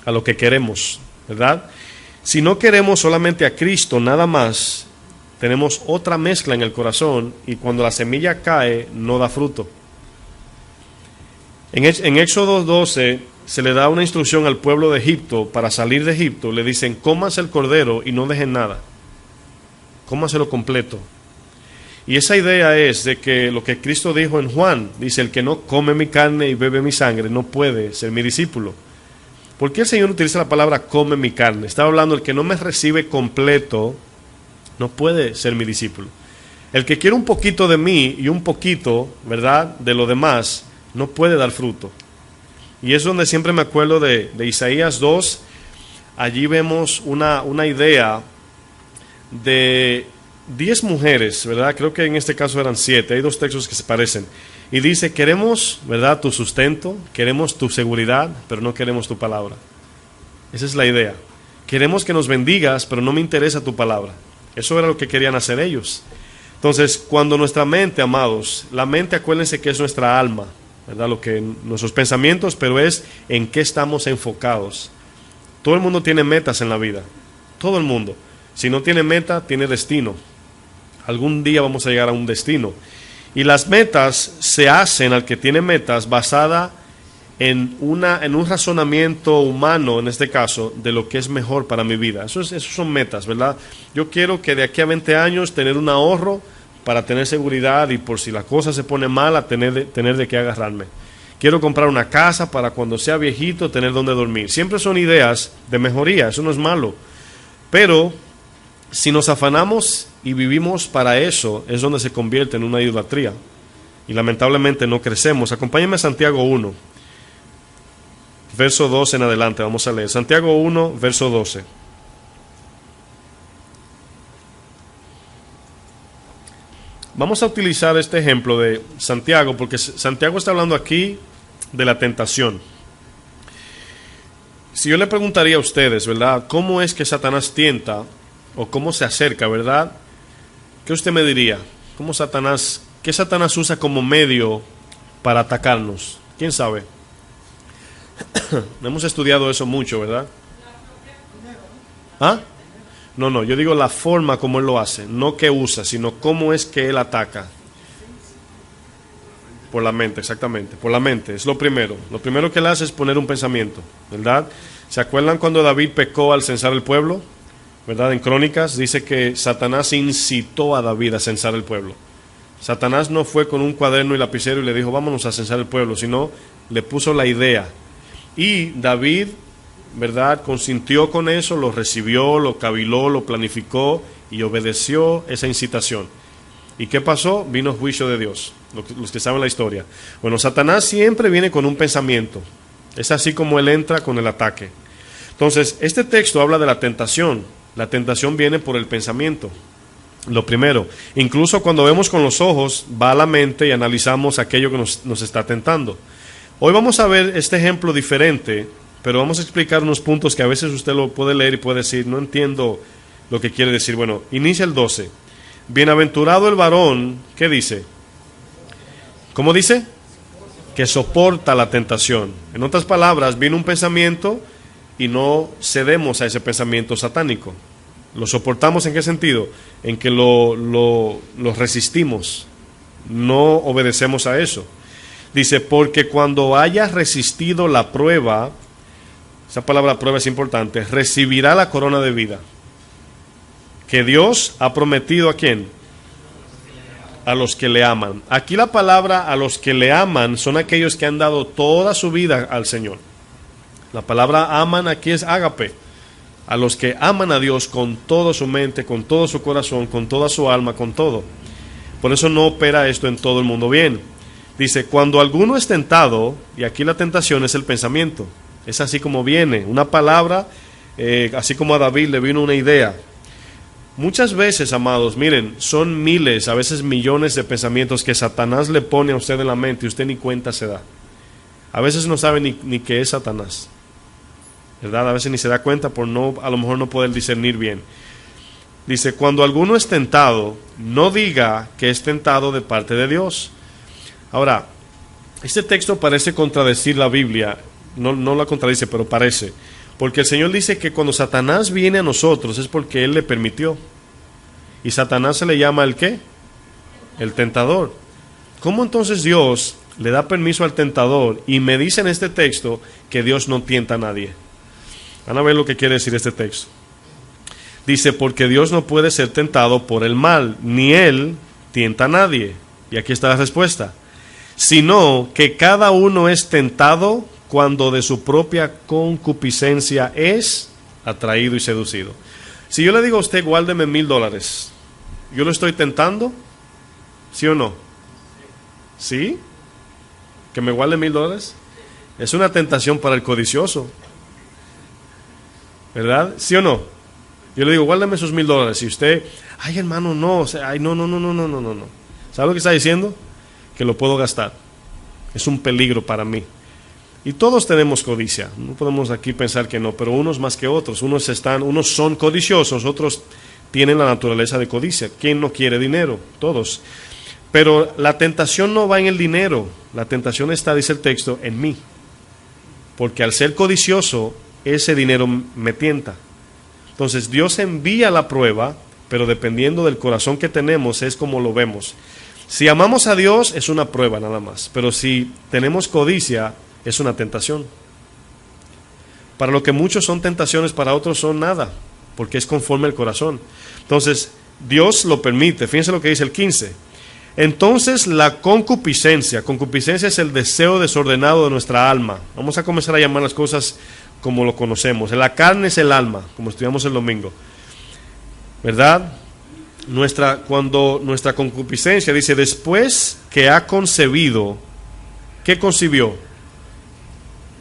a lo que queremos, ¿verdad? Si no queremos solamente a Cristo, nada más, tenemos otra mezcla en el corazón, y cuando la semilla cae, no da fruto. En Éxodo 12 se le da una instrucción al pueblo de Egipto para salir de Egipto. Le dicen, cómanse el cordero y no dejen nada. Cómanselo completo. Y esa idea es de que lo que Cristo dijo en Juan, dice, el que no come mi carne y bebe mi sangre no puede ser mi discípulo. ¿Por qué el Señor utiliza la palabra come mi carne? Estaba hablando, el que no me recibe completo no puede ser mi discípulo. El que quiere un poquito de mí y un poquito, ¿verdad?, de lo demás, no puede dar fruto. Y es donde siempre me acuerdo de Isaías 2. Allí vemos una idea de 10 mujeres, ¿verdad? Creo que en este caso eran 7. Hay 2 textos que se parecen. Y dice, queremos, ¿verdad?, tu sustento, queremos tu seguridad, pero no queremos tu palabra. Esa es la idea. Queremos que nos bendigas, pero no me interesa tu palabra. Eso era lo que querían hacer ellos. Entonces, cuando nuestra mente, amados, la mente, acuérdense que es nuestra alma, ¿verdad? Lo que nuestros pensamientos, pero es en qué estamos enfocados. Todo el mundo tiene metas en la vida. Todo el mundo. Si no tiene meta, tiene destino. Algún día vamos a llegar a un destino. Y las metas se hacen al que tiene metas basada en un razonamiento humano, en este caso, de lo que es mejor para mi vida. Esos son metas, ¿verdad? Yo quiero que de aquí a 20 años tener un ahorro para tener seguridad y por si la cosa se pone mala, tener de qué agarrarme. Quiero comprar una casa para cuando sea viejito tener donde dormir. Siempre son ideas de mejoría, eso no es malo. Pero si nos afanamos y vivimos para eso, es donde se convierte en una idolatría. Y lamentablemente no crecemos. Acompáñenme a Santiago 1, verso 12 en adelante. Vamos a leer. Santiago 1, verso 12. Vamos a utilizar este ejemplo de Santiago, porque Santiago está hablando aquí de la tentación. Si yo le preguntaría a ustedes, ¿verdad?, ¿cómo es que Satanás tienta o cómo se acerca, ¿verdad? ¿Qué usted me diría? ¿Qué Satanás usa como medio para atacarnos? ¿Quién sabe? Hemos estudiado eso mucho, ¿verdad? ¿Ah? No, yo digo la forma como él lo hace, no que usa, sino cómo es que él ataca. Por la mente, exactamente, por la mente, es lo primero. Lo primero que él hace es poner un pensamiento, ¿verdad? ¿Se acuerdan cuando David pecó al censar el pueblo? ¿Verdad? En Crónicas dice que Satanás incitó a David a censar el pueblo. Satanás no fue con un cuaderno y lapicero y le dijo, vámonos a censar el pueblo, sino le puso la idea. Y David, ¿verdad?, consintió con eso, lo recibió, lo caviló, lo planificó y obedeció esa incitación. ¿Y qué pasó? Vino juicio de Dios, los que saben la historia. Bueno, Satanás siempre viene con un pensamiento. Es así como él entra con el ataque. Entonces, este texto habla de la tentación. La tentación viene por el pensamiento. Lo primero, incluso cuando vemos con los ojos, va a la mente y analizamos aquello que nos está tentando. Hoy vamos a ver este ejemplo diferente, pero vamos a explicar unos puntos que a veces usted lo puede leer y puede decir, no entiendo lo que quiere decir. Bueno, inicia el 12. Bienaventurado el varón, ¿qué dice? ¿Cómo dice? Que soporta la tentación. En otras palabras, viene un pensamiento y no cedemos a ese pensamiento satánico. ¿Lo soportamos en qué sentido? En que lo resistimos, no obedecemos a eso. Dice, porque cuando hayas resistido la prueba, esa palabra prueba es importante, recibirá la corona de vida que Dios ha prometido ¿a quién? A los que le aman. Aquí la palabra a los que le aman son aquellos que han dado toda su vida al Señor. La palabra aman aquí es ágape. A los que aman a Dios con toda su mente, con todo su corazón, con toda su alma, con todo. Por eso no opera esto en todo el mundo bien. Dice, cuando alguno es tentado, y aquí la tentación es el pensamiento. Es así como viene, una palabra, así como a David le vino una idea. Muchas veces, amados, miren, son miles, a veces millones de pensamientos que Satanás le pone a usted en la mente y usted ni cuenta se da. A veces no sabe ni qué es Satanás, ¿verdad? A veces ni se da cuenta por no, a lo mejor no poder discernir bien. Dice, cuando alguno es tentado, no diga que es tentado de parte de Dios. Ahora, este texto parece contradecir la Biblia, no la contradice, pero parece. Porque el Señor dice que cuando Satanás viene a nosotros es porque Él le permitió. Y Satanás se le llama ¿el qué? El tentador. ¿Cómo entonces Dios le da permiso al tentador y me dice en este texto que Dios no tienta a nadie? Van a ver lo que quiere decir este texto. Dice, porque Dios no puede ser tentado por el mal, ni Él tienta a nadie. Y aquí está la respuesta. Sino que cada uno es tentado cuando de su propia concupiscencia es atraído y seducido. Si yo le digo a usted, guárdeme $1,000, ¿yo lo estoy tentando? ¿Sí o no? ¿Sí? ¿Que me guarde $1,000? Es una tentación para el codicioso, ¿verdad? ¿Sí o no? Yo le digo, guárdame esos $1,000. Y usted, ay hermano, no, o sea, ay, no. ¿Sabe lo que está diciendo? Que lo puedo gastar. Es un peligro para mí. Y todos tenemos codicia, no podemos aquí pensar que no, pero unos más que otros, unos son codiciosos, otros tienen la naturaleza de codicia. ¿Quién no quiere dinero? Todos. Pero la tentación no va en el dinero, la tentación está, dice el texto, en mí. Porque al ser codicioso, ese dinero me tienta. Entonces Dios envía la prueba, pero dependiendo del corazón que tenemos es como lo vemos. Si amamos a Dios es una prueba nada más, pero si tenemos codicia es una tentación. Para lo que muchos son tentaciones, para otros son nada, porque es conforme al corazón. Entonces, Dios lo permite. Fíjense lo que dice el 15. Entonces, la concupiscencia es el deseo desordenado de nuestra alma. Vamos a comenzar a llamar las cosas como lo conocemos. La carne es el alma, como estudiamos el domingo, ¿verdad? Cuando nuestra concupiscencia dice, después que ha concebido, ¿qué concibió?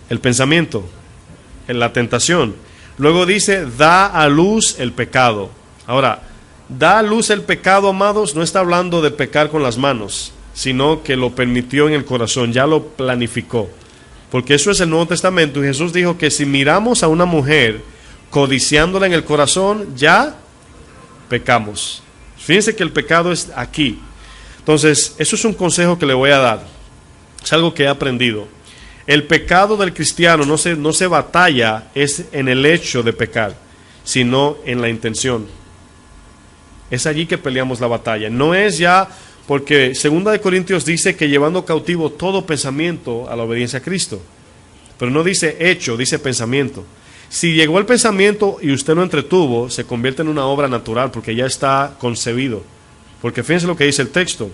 El pensamiento, en la tentación. Luego dice, da a luz el pecado. Ahora, da a luz el pecado, amados, no está hablando de pecar con las manos, sino que lo permitió en el corazón, ya lo planificó. Porque eso es el Nuevo Testamento, y Jesús dijo que si miramos a una mujer codiciándola en el corazón, ya pecamos. Fíjense que el pecado es aquí. Entonces, eso es un consejo que le voy a dar. Es algo que he aprendido. El pecado del cristiano no se batalla es en el hecho de pecar, sino en la intención. Es allí que peleamos la batalla. No es ya, porque 2 Corintios dice que llevando cautivo todo pensamiento a la obediencia a Cristo. Pero no dice hecho, dice pensamiento. Si llegó el pensamiento y usted lo entretuvo, se convierte en una obra natural porque ya está concebido. Porque fíjense lo que dice el texto.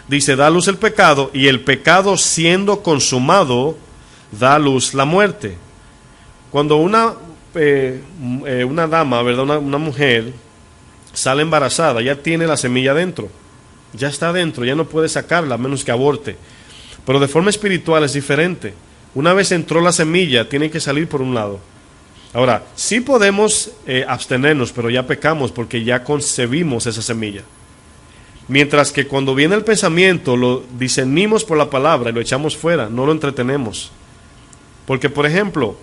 Dice, da a luz el pecado, y el pecado siendo consumado, da a luz la muerte. Cuando una dama, ¿verdad? Una mujer sale embarazada, ya tiene la semilla dentro, ya está dentro, ya no puede sacarla a menos que aborte. Pero de forma espiritual es diferente. Una vez entró la semilla, tiene que salir por un lado. Ahora, sí podemos abstenernos, pero ya pecamos porque ya concebimos esa semilla. Mientras que cuando viene el pensamiento, lo discernimos por la palabra y lo echamos fuera, no lo entretenemos. Porque, por ejemplo,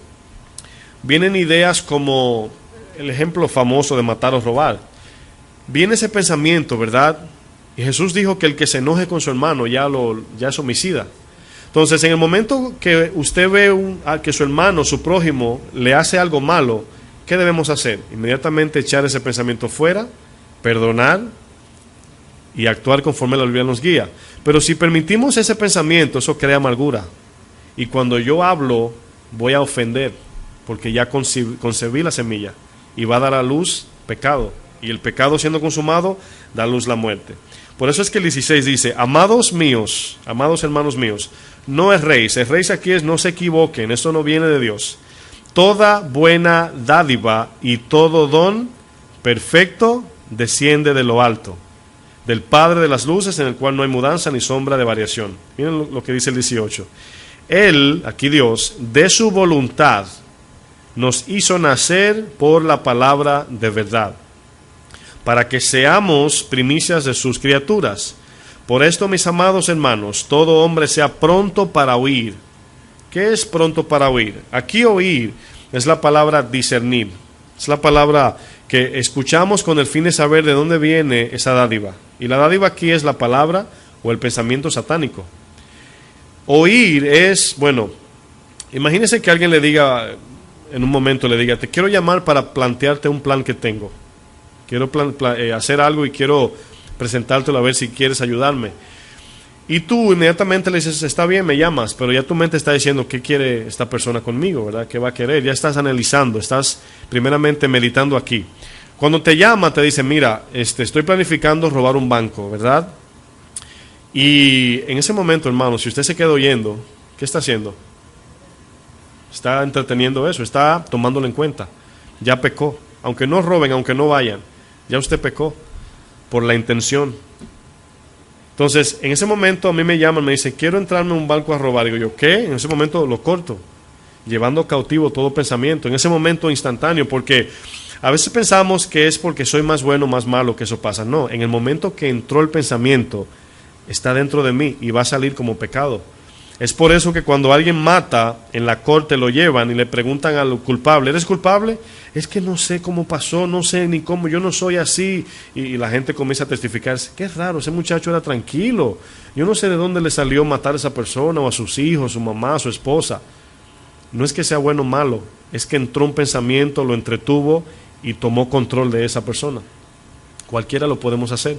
vienen ideas como el ejemplo famoso de matar o robar. Viene ese pensamiento, ¿verdad? Y Jesús dijo que el que se enoje con su hermano ya es homicida. Entonces, en el momento que usted ve que su hermano, su prójimo, le hace algo malo, ¿qué debemos hacer? Inmediatamente echar ese pensamiento fuera, perdonar y actuar conforme la Biblia nos guía. Pero si permitimos ese pensamiento, eso crea amargura. Y cuando yo hablo, voy a ofender, porque ya concebí la semilla, y va a dar a luz pecado. Y el pecado siendo consumado, da a luz la muerte. Por eso es que el 16 dice, amados míos, amados hermanos míos, no erréis. Erréis aquí es no se equivoquen, esto no viene de Dios. Toda buena dádiva y todo don perfecto desciende de lo alto, del Padre de las luces, en el cual no hay mudanza ni sombra de variación. Miren lo que dice el 18. Él, aquí Dios, de su voluntad, nos hizo nacer por la palabra de verdad, para que seamos primicias de sus criaturas. Por esto, mis amados hermanos, todo hombre sea pronto para oír. ¿Qué es pronto para oír? Aquí oír es la palabra discernir. Es la palabra que escuchamos con el fin de saber de dónde viene esa dádiva. Y la dádiva aquí es la palabra o el pensamiento satánico. Oír es, bueno, imagínese que alguien le diga, en un momento le diga, te quiero llamar para plantearte un plan que tengo. Quiero hacer algo y quiero presentártelo a ver si quieres ayudarme. Y tú inmediatamente le dices, está bien, me llamas, pero ya tu mente está diciendo, ¿qué quiere esta persona conmigo? ¿Verdad? ¿Qué va a querer? Ya estás analizando, estás primeramente meditando aquí. Cuando te llama, te dice, mira, estoy planificando robar un banco, ¿verdad? Y en ese momento, hermano, si usted se queda oyendo, ¿qué está haciendo? Está entreteniendo eso, está tomándolo en cuenta. Ya pecó. Aunque no roben, aunque no vayan, ya usted pecó por la intención. Entonces, en ese momento a mí me llaman, me dicen, quiero entrarme a un banco a robar. Digo yo, ¿qué? En ese momento lo corto, llevando cautivo todo pensamiento. En ese momento instantáneo, porque a veces pensamos que es porque soy más bueno o más malo que eso pasa. No, en el momento que entró el pensamiento, está dentro de mí y va a salir como pecado. Es por eso que cuando alguien mata, en la corte lo llevan y le preguntan al culpable, ¿eres culpable? Es que no sé cómo pasó, no sé ni cómo, yo no soy así. Y la gente comienza a testificar, qué raro, ese muchacho era tranquilo. Yo no sé de dónde le salió matar a esa persona o a sus hijos, su mamá, su esposa. No es que sea bueno o malo, es que entró un pensamiento, lo entretuvo y tomó control de esa persona. Cualquiera lo podemos hacer.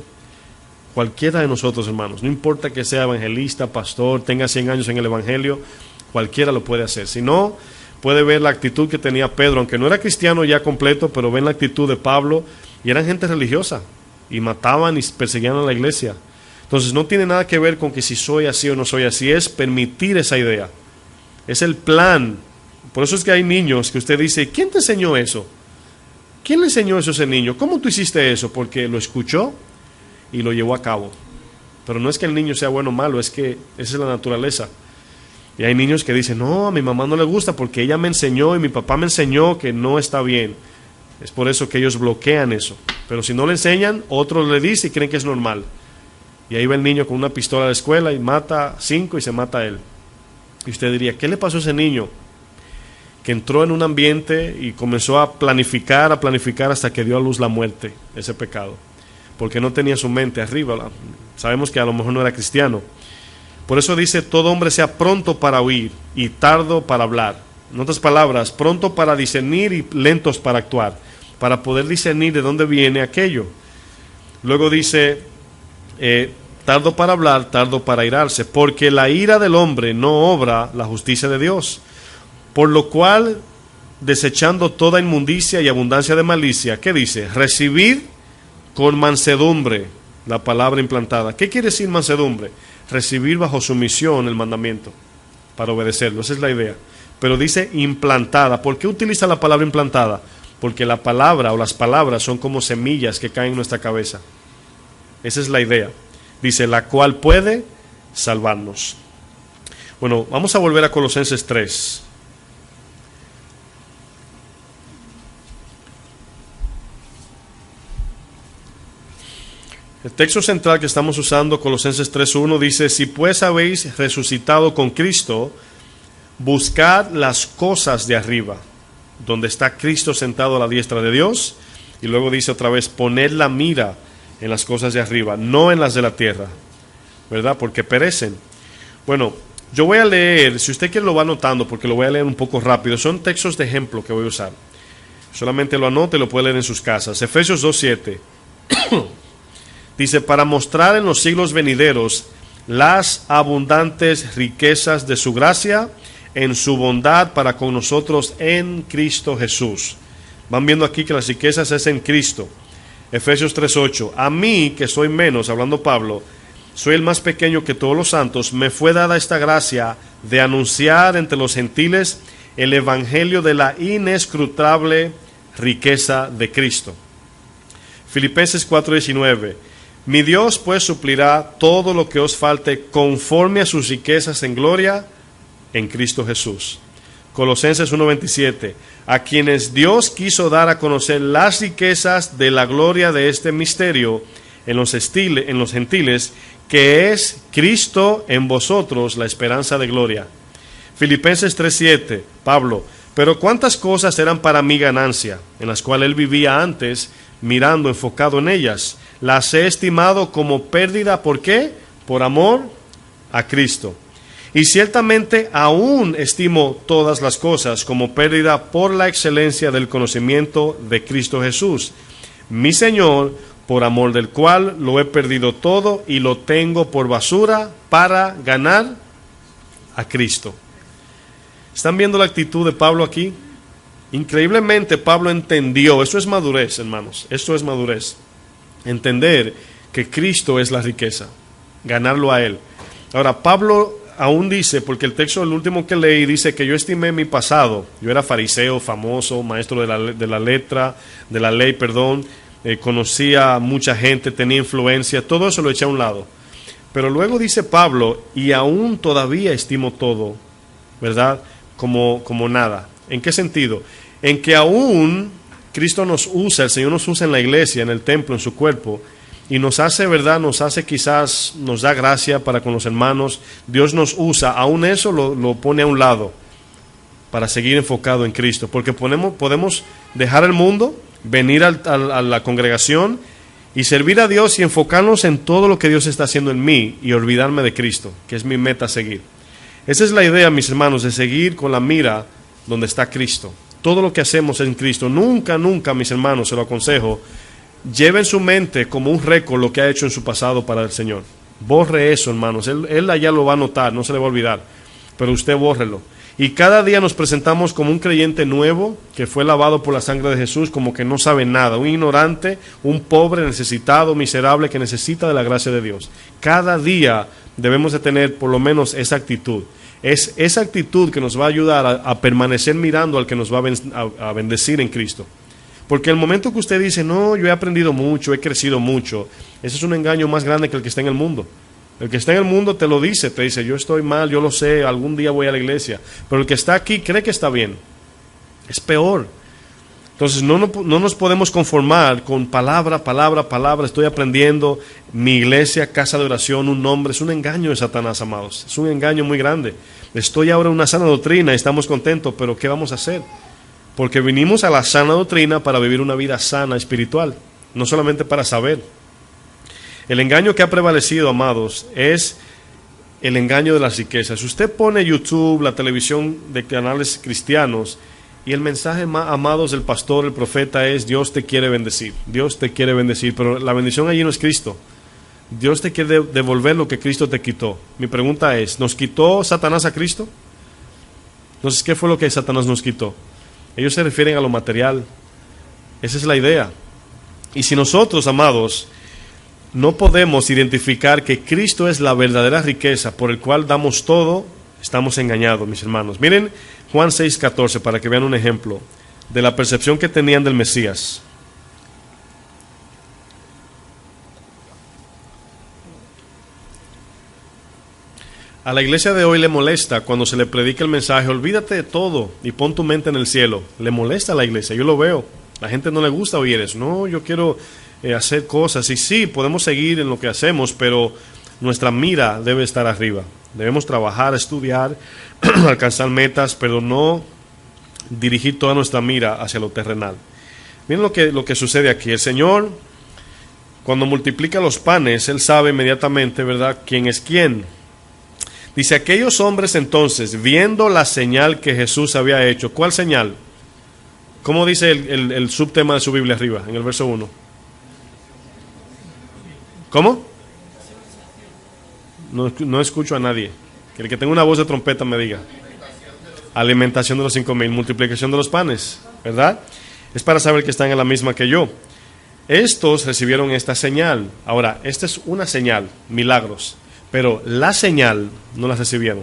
Cualquiera de nosotros, hermanos, no importa que sea evangelista, pastor, tenga 100 años en el evangelio, cualquiera lo puede hacer. Si no, puede ver la actitud que tenía Pedro, aunque no era cristiano ya completo, pero ven la actitud de Pablo, y eran gente religiosa, y mataban y perseguían a la iglesia. Entonces no tiene nada que ver con que si soy así o no soy así, es permitir esa idea. Es el plan. Por eso es que hay niños que usted dice, ¿quién te enseñó eso? ¿Quién le enseñó eso a ese niño? ¿Cómo tú hiciste eso? Porque lo escuchó y lo llevó a cabo. Pero no es que el niño sea bueno o malo, es que esa es la naturaleza. Y hay niños que dicen, no, a mi mamá no le gusta porque ella me enseñó y mi papá me enseñó que no está bien. Es por eso que ellos bloquean eso. Pero si no le enseñan, otro le dice y creen que es normal. Y ahí va el niño con una pistola a la escuela y mata 5 y se mata a él. Y usted diría, ¿qué le pasó a ese niño? Que entró en un ambiente y comenzó a planificar hasta que dio a luz la muerte, ese pecado. Porque no tenía su mente arriba. Sabemos que a lo mejor no era cristiano. Por eso dice, todo hombre sea pronto para oír y tardo para hablar. En otras palabras, pronto para discernir y lentos para actuar, para poder discernir de dónde viene aquello. Luego dice, tardo para hablar, tardo para airarse, porque la ira del hombre no obra la justicia de Dios. Por lo cual, desechando toda inmundicia y abundancia de malicia, ¿qué dice? Recibid con mansedumbre la palabra implantada. ¿Qué quiere decir mansedumbre? Recibir bajo sumisión el mandamiento para obedecerlo, esa es la idea. Pero dice implantada. ¿Por qué utiliza la palabra implantada? Porque la palabra o las palabras son como semillas que caen en nuestra cabeza. Esa es la idea. Dice, la cual puede salvarnos. Bueno, vamos a volver a Colosenses 3. El texto central que estamos usando, Colosenses 3.1, dice, si pues habéis resucitado con Cristo, buscad las cosas de arriba, donde está Cristo sentado a la diestra de Dios. Y luego dice otra vez, poned la mira en las cosas de arriba, no en las de la tierra, ¿verdad? Porque perecen. Bueno, yo voy a leer, si usted quiere lo va anotando, porque lo voy a leer un poco rápido. Son textos de ejemplo que voy a usar. Solamente lo anote y lo puede leer en sus casas. Efesios 2.7. Dice, para mostrar en los siglos venideros las abundantes riquezas de su gracia en su bondad para con nosotros en Cristo Jesús. Van viendo aquí que las riquezas es en Cristo. Efesios 3.8. A mí, que soy menos, hablando Pablo, soy el más pequeño que todos los santos, me fue dada esta gracia de anunciar entre los gentiles el evangelio de la inescrutable riqueza de Cristo. Filipenses 4.19. Mi Dios pues suplirá todo lo que os falte conforme a sus riquezas en gloria en Cristo Jesús. Colosenses 1:27, a quienes Dios quiso dar a conocer las riquezas de la gloria de este misterio en los gentiles, que es Cristo en vosotros, la esperanza de gloria. Filipenses 3:7, Pablo, pero cuántas cosas eran para mi ganancia, en las cuales él vivía antes, mirando, enfocado en ellas, las he estimado como pérdida, ¿por qué? Por amor a Cristo. Y ciertamente aún estimo todas las cosas como pérdida por la excelencia del conocimiento de Cristo Jesús, mi Señor, por amor del cual lo he perdido todo y lo tengo por basura para ganar a Cristo. ¿Están viendo la actitud de Pablo aquí? Increíblemente Pablo entendió, eso es madurez, hermanos, esto es madurez, entender que Cristo es la riqueza, ganarlo a Él. Ahora, Pablo aún dice, porque el texto, el último que leí, dice que yo estimé mi pasado, yo era fariseo, famoso, maestro de la ley, conocía a mucha gente, tenía influencia, todo eso lo eché a un lado. Pero luego dice Pablo, y aún todavía estimo todo, ¿verdad? Como nada. ¿En qué sentido? En que aún Cristo nos usa, el Señor nos usa en la iglesia, en el templo, en su cuerpo, y nos hace, ¿verdad? Nos da gracia para con los hermanos, Dios nos usa, aún eso lo pone a un lado, para seguir enfocado en Cristo, porque podemos dejar el mundo, venir a la congregación, y servir a Dios y enfocarnos en todo lo que Dios está haciendo en mí, y olvidarme de Cristo, que es mi meta a seguir. Esa es la idea, mis hermanos, de seguir con la mira donde está Cristo. Todo lo que hacemos en Cristo. Nunca, mis hermanos, se lo aconsejo, lleve en su mente como un récord lo que ha hecho en su pasado para el Señor. Borre eso, hermanos. Él allá lo va a notar, no se le va a olvidar. Pero usted bórrelo. Y cada día nos presentamos como un creyente nuevo que fue lavado por la sangre de Jesús, como que no sabe nada, un ignorante, un pobre, necesitado, miserable, que necesita de la gracia de Dios. Cada día debemos de tener por lo menos esa actitud. Es esa actitud que nos va a ayudar a permanecer mirando al que nos va a bendecir en Cristo. Porque el momento que usted dice, no, yo he aprendido mucho, he crecido mucho, ese es un engaño más grande que el que está en el mundo. El que está en el mundo te lo dice, te dice, yo estoy mal, yo lo sé, algún día voy a la iglesia. Pero el que está aquí cree que está bien. Es peor. Entonces no nos podemos conformar con palabra, estoy aprendiendo, mi iglesia, casa de oración, un nombre. Es un engaño de Satanás, amados. Es un engaño muy grande. Estoy ahora en una sana doctrina y estamos contentos, pero ¿qué vamos a hacer? Porque vinimos a la sana doctrina para vivir una vida sana espiritual, no solamente para saber. El engaño que ha prevalecido, amados, es el engaño de las riquezas. Si usted pone YouTube, la televisión de canales cristianos, y el mensaje, amados, del pastor, el profeta es, Dios te quiere bendecir, pero la bendición allí no es Cristo. Dios te quiere devolver lo que Cristo te quitó. Mi pregunta es, ¿nos quitó Satanás a Cristo? Entonces, ¿qué fue lo que Satanás nos quitó? Ellos se refieren a lo material. Esa es la idea. Y si nosotros, amados, no podemos identificar que Cristo es la verdadera riqueza por el cual damos todo, estamos engañados, mis hermanos. Miren Juan 6:14 para que vean un ejemplo de la percepción que tenían del Mesías. A la iglesia de hoy le molesta cuando se le predica el mensaje, olvídate de todo y pon tu mente en el cielo. Le molesta a la iglesia, yo lo veo. La gente no le gusta oír eso. No, yo quiero hacer cosas. Y sí, podemos seguir en lo que hacemos, pero nuestra mira debe estar arriba. Debemos trabajar, estudiar, alcanzar metas, pero no dirigir toda nuestra mira hacia lo terrenal. Miren lo que sucede aquí. El Señor, cuando multiplica los panes, Él sabe inmediatamente, ¿verdad?, quién es quién. Dice, aquellos hombres entonces, viendo la señal que Jesús había hecho. ¿Cuál señal? ¿Cómo dice el subtema de su Biblia arriba, en el verso 1? ¿Cómo? No escucho a nadie. Que el que tenga una voz de trompeta me diga. Alimentación de los 5,000, multiplicación de los panes, ¿verdad? Es para saber que están en la misma que yo. Estos recibieron esta señal. Ahora, esta es una señal, milagros. Pero la señal no la recibieron.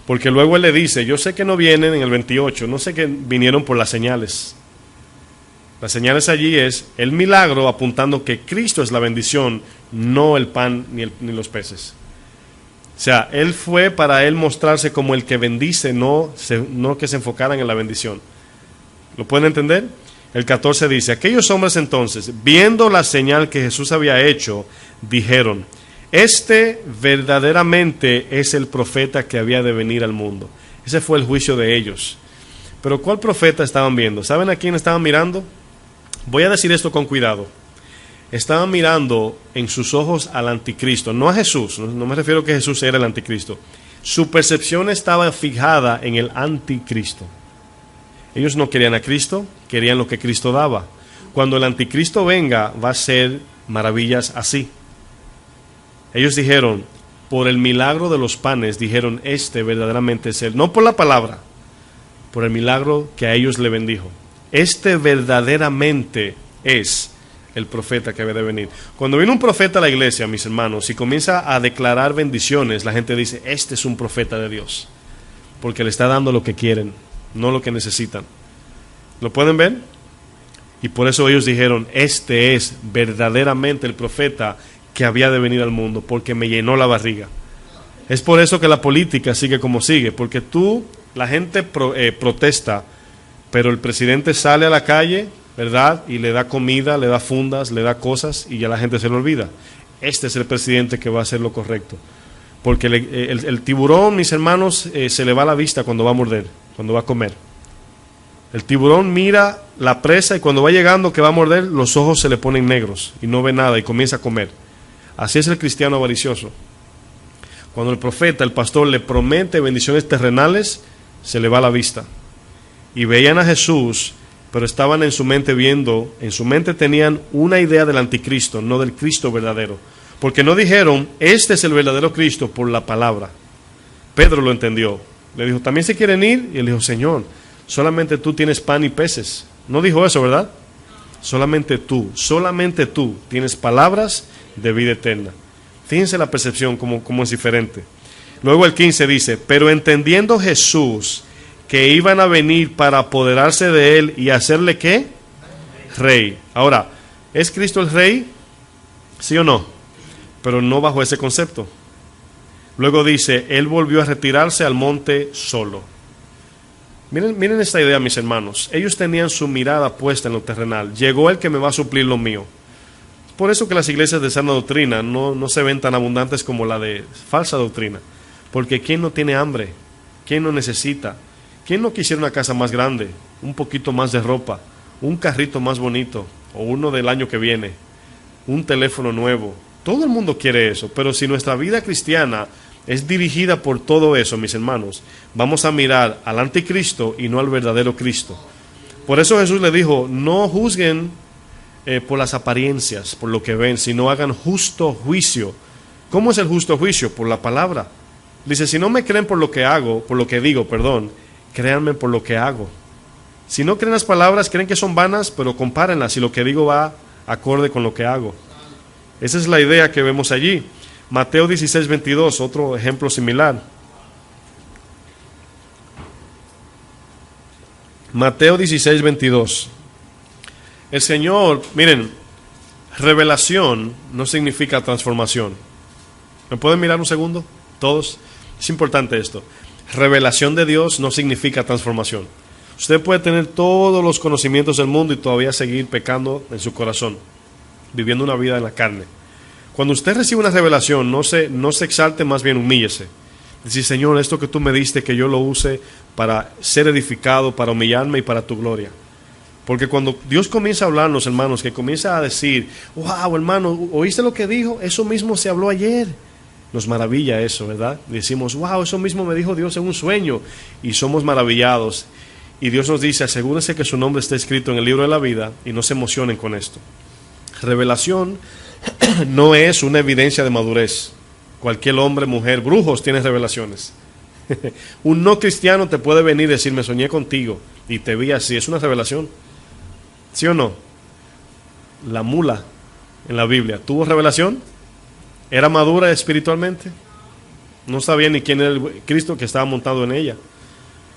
Porque luego Él le dice, yo sé que no vienen en el 28, no sé que vinieron por las señales. Las señales allí es el milagro apuntando que Cristo es la bendición, no el pan ni los peces. O sea, él fue para él mostrarse como el que bendice, no que se enfocaran en la bendición. ¿Lo pueden entender? El 14 dice, aquellos hombres entonces, viendo la señal que Jesús había hecho, dijeron, este verdaderamente es el profeta que había de venir al mundo. Ese fue el juicio de ellos. Pero ¿cuál profeta estaban viendo? ¿Saben a quién estaban mirando? Voy a decir esto con cuidado. Estaban mirando en sus ojos al anticristo, no a Jesús, no me refiero a que Jesús era el anticristo. Su percepción estaba fijada en el anticristo. Ellos no querían a Cristo, querían lo que Cristo daba. Cuando el anticristo venga, va a ser maravillas así. Ellos dijeron, por el milagro de los panes, dijeron, este verdaderamente es él. No por la palabra, por el milagro que a ellos le bendijo. Este verdaderamente es el profeta que había de venir. Cuando viene un profeta a la iglesia, mis hermanos, y comienza a declarar bendiciones, la gente dice, este es un profeta de Dios, porque le está dando lo que quieren, no lo que necesitan. ¿Lo pueden ver? Y por eso ellos dijeron, este es verdaderamente el profeta que había de venir al mundo, porque me llenó la barriga. Es por eso que la política sigue como sigue, porque la gente protesta, pero el presidente sale a la calle, ¿verdad? Y le da comida, le da fundas, le da cosas, y ya la gente se lo olvida. Este es el presidente que va a hacer lo correcto. Porque el tiburón, mis hermanos, se le va la vista cuando va a morder, cuando va a comer. El tiburón mira la presa y cuando va llegando que va a morder, los ojos se le ponen negros y no ve nada y comienza a comer. Así es el cristiano avaricioso. Cuando el profeta, el pastor, le promete bendiciones terrenales, se le va la vista. Y veían a Jesús, pero estaban en su mente viendo, en su mente tenían una idea del anticristo, no del Cristo verdadero. Porque no dijeron, este es el verdadero Cristo por la palabra. Pedro lo entendió. Le dijo, ¿también se quieren ir? Y él dijo, Señor, solamente tú tienes pan y peces. No dijo eso, ¿verdad? Solamente tú tienes palabras de vida eterna. Fíjense la percepción como es diferente. Luego el 15 dice, pero entendiendo Jesús que iban a venir para apoderarse de él y hacerle ¿qué? Rey. Ahora, ¿es Cristo el rey? ¿Sí o no? Pero no bajo ese concepto. Luego dice, él volvió a retirarse al monte solo. Miren esta idea, mis hermanos. Ellos tenían su mirada puesta en lo terrenal. Llegó el que me va a suplir lo mío. Por eso que las iglesias de sana doctrina no se ven tan abundantes como la de falsa doctrina. Porque ¿quién no tiene hambre? ¿Quién no necesita? ¿Quién no quisiera una casa más grande? Un poquito más de ropa, un carrito más bonito, o uno del año que viene, un teléfono nuevo. Todo el mundo quiere eso, pero si nuestra vida cristiana es dirigida por todo eso, mis hermanos, vamos a mirar al anticristo y no al verdadero Cristo. Por eso Jesús le dijo, no juzguen por las apariencias, por lo que ven, sino hagan justo juicio. ¿Cómo es el justo juicio? Por la palabra. Dice, si no me creen por lo que hago, por lo que digo, créanme por lo que hago. Si no creen las palabras, creen que son vanas, pero compárenlas si lo que digo va acorde con lo que hago. Esa es la idea que vemos allí. Mateo 16:22, otro ejemplo similar. Mateo 16:22. El Señor, miren, revelación no significa transformación. ¿Me pueden mirar un segundo? Todos. Es importante esto. Revelación de Dios no significa transformación. Usted puede tener todos los conocimientos del mundo y todavía seguir pecando en su corazón, viviendo una vida en la carne. Cuando usted recibe una revelación, no se exalte, más bien humíllese. Decir, Señor, esto que tú me diste, que yo lo use para ser edificado, para humillarme y para tu gloria. Porque cuando Dios comienza a hablarnos, hermanos, que comienza a decir, wow, hermano, ¿oíste lo que dijo? Eso mismo se habló ayer. Nos maravilla eso, ¿verdad? Decimos, wow, eso mismo me dijo Dios en un sueño. Y somos maravillados. Y Dios nos dice, asegúrense que su nombre esté escrito en el libro de la vida y no se emocionen con esto. Revelación no es una evidencia de madurez. Cualquier hombre, mujer, brujos tienen revelaciones. Un no cristiano te puede venir y decir, me soñé contigo y te vi así. Es una revelación. ¿Sí o no? La mula en la Biblia, ¿tuvo revelación? ¿Era madura espiritualmente? No sabía ni quién era el Cristo que estaba montado en ella.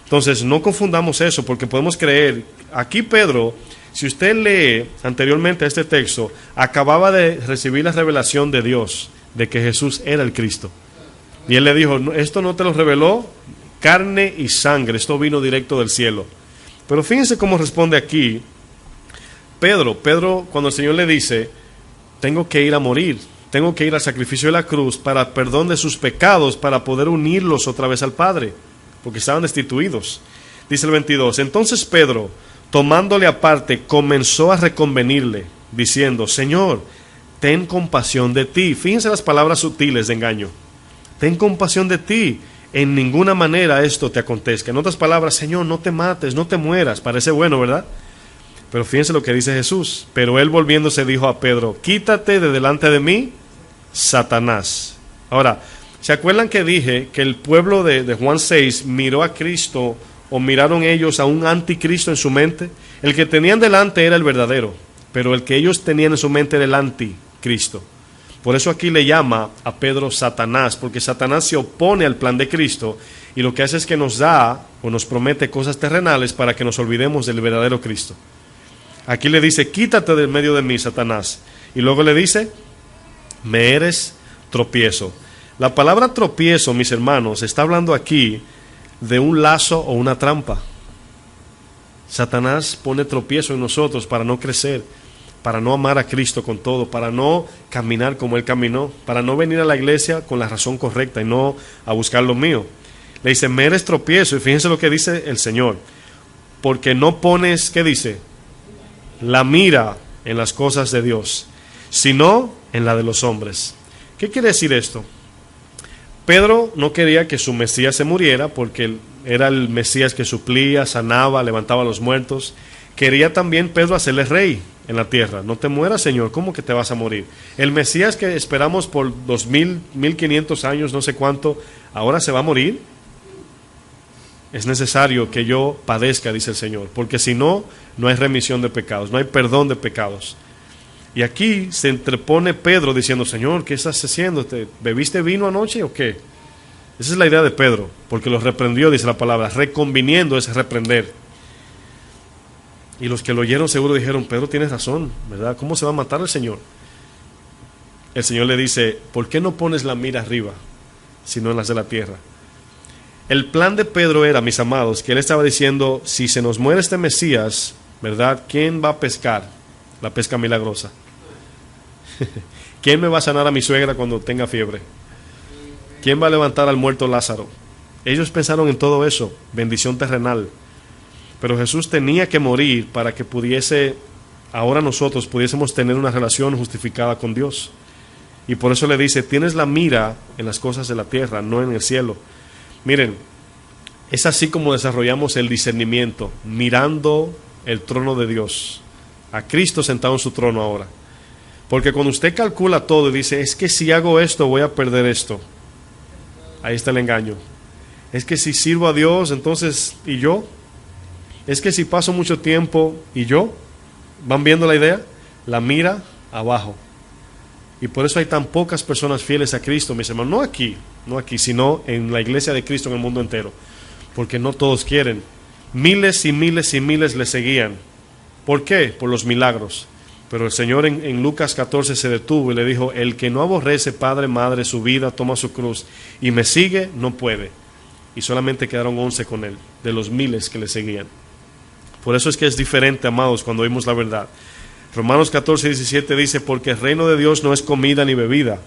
Entonces, no confundamos eso, porque podemos creer. Aquí Pedro, si usted lee anteriormente a este texto, acababa de recibir la revelación de Dios, de que Jesús era el Cristo. Y él le dijo, esto no te lo reveló carne y sangre, esto vino directo del cielo. Pero fíjense cómo responde aquí Pedro, cuando el Señor le dice, tengo que ir a morir, tengo que ir al sacrificio de la cruz para perdón de sus pecados, para poder unirlos otra vez al Padre, porque estaban destituidos. Dice el 22, entonces Pedro, tomándole aparte, comenzó a reconvenirle, diciendo, Señor, ten compasión de ti. Fíjense las palabras sutiles de engaño. Ten compasión de ti, en ninguna manera esto te acontezca. En otras palabras, Señor, no te mates, no te mueras. Parece bueno, ¿verdad? Pero fíjense lo que dice Jesús. Pero él volviéndose dijo a Pedro, quítate de delante de mí, Satanás. Ahora, ¿se acuerdan que dije que el pueblo de Juan 6 miró a Cristo o miraron ellos a un anticristo en su mente? El que tenían delante era el verdadero, pero el que ellos tenían en su mente era el anticristo. Por eso aquí le llama a Pedro Satanás, porque Satanás se opone al plan de Cristo y lo que hace es que nos da o nos promete cosas terrenales para que nos olvidemos del verdadero Cristo. Aquí le dice, quítate del medio de mí, Satanás. Y luego le dice, me eres tropiezo. La palabra tropiezo, mis hermanos, está hablando aquí de un lazo o una trampa. Satanás pone tropiezo en nosotros para no crecer, para no amar a Cristo con todo, para no caminar como Él caminó, para no venir a la iglesia con la razón correcta y no a buscar lo mío. Le dice, me eres tropiezo. Y fíjense lo que dice el Señor. Porque no pones, ¿qué dice? La mira en las cosas de Dios, sino en la de los hombres. ¿Qué quiere decir esto? Pedro no quería que su Mesías se muriera porque era el Mesías que suplía, sanaba, levantaba a los muertos. Quería también Pedro hacerle rey en la tierra. No te mueras, Señor, ¿cómo que te vas a morir? El Mesías que esperamos por 2000, 1500 años, no sé cuánto, ahora se va a morir. Es necesario que yo padezca, dice el Señor, porque si no, no hay remisión de pecados, no hay perdón de pecados. Y aquí se entrepone Pedro diciendo, Señor, ¿qué estás haciendo? ¿Bebiste vino anoche o qué? Esa es la idea de Pedro, porque los reprendió, dice la palabra. Reconviniendo es reprender. Y los que lo oyeron seguro dijeron, Pedro, tienes razón, ¿verdad? ¿Cómo se va a matar el Señor? El Señor le dice, ¿por qué no pones la mira arriba, sino en las de la tierra? El plan de Pedro era, mis amados, que él estaba diciendo, si se nos muere este Mesías, ¿verdad? ¿Quién va a pescar la pesca milagrosa? ¿Quién me va a sanar a mi suegra cuando tenga fiebre? ¿Quién va a levantar al muerto Lázaro? Ellos pensaron en todo eso, bendición terrenal. Pero Jesús tenía que morir para que ahora nosotros pudiésemos tener una relación justificada con Dios. Y por eso le dice, tienes la mira en las cosas de la tierra, no en el cielo. Miren, es así como desarrollamos el discernimiento, mirando el trono de Dios, a Cristo sentado en su trono ahora. Porque cuando usted calcula todo y dice, es que si hago esto voy a perder esto, ahí está el engaño. Es que si sirvo a Dios, entonces, ¿y yo? Es que si paso mucho tiempo, ¿y yo? ¿Van viendo la idea? La mira abajo. Y por eso hay tan pocas personas fieles a Cristo, mis hermanos. No aquí, sino en la iglesia de Cristo en el mundo entero. Porque no todos quieren. Miles y miles y miles le seguían. ¿Por qué? Por los milagros. Pero el Señor en Lucas 14 se detuvo y le dijo, el que no aborrece padre, madre, su vida, toma su cruz y me sigue, no puede. Y solamente quedaron 11 con él, de los miles que le seguían. Por eso es que es diferente, amados, cuando oímos la verdad. Romanos 14, 17 dice, porque el reino de Dios no es comida ni bebida,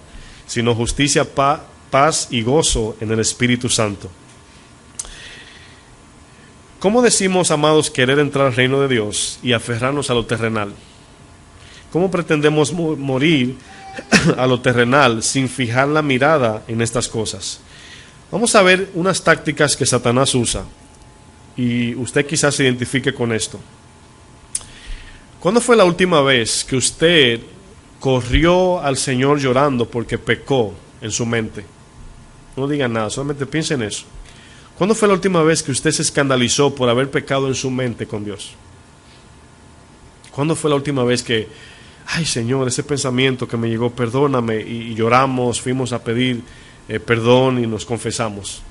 sino justicia, paz y gozo en el Espíritu Santo. ¿Cómo decimos, amados, querer entrar al reino de Dios y aferrarnos a lo terrenal? ¿Cómo pretendemos morir a lo terrenal sin fijar la mirada en estas cosas? Vamos a ver unas tácticas que Satanás usa y usted quizás se identifique con esto. ¿Cuándo fue la última vez que usted corrió al Señor llorando porque pecó en su mente? No diga nada, solamente piense en eso. ¿Cuándo fue la última vez que usted se escandalizó por haber pecado en su mente con Dios? ¿Cuándo fue la última vez que, ay Señor, ese pensamiento que me llegó, perdóname, y lloramos, fuimos a pedir perdón y nos confesamos?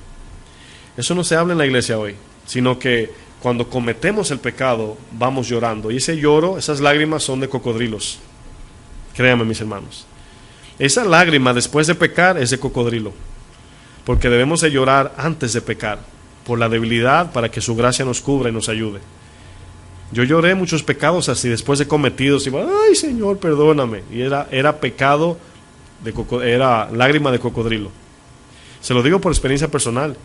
Eso no se habla en la iglesia hoy, sino que cuando cometemos el pecado vamos llorando, y ese lloro, esas lágrimas son de cocodrilos. Créanme, mis hermanos, esa lágrima después de pecar es de cocodrilo, porque debemos de llorar antes de pecar, por la debilidad, para que su gracia nos cubra y nos ayude. Yo lloré muchos pecados así, después de cometidos, y ay Señor, perdóname, y era pecado, era lágrima de cocodrilo. Se lo digo por experiencia personal,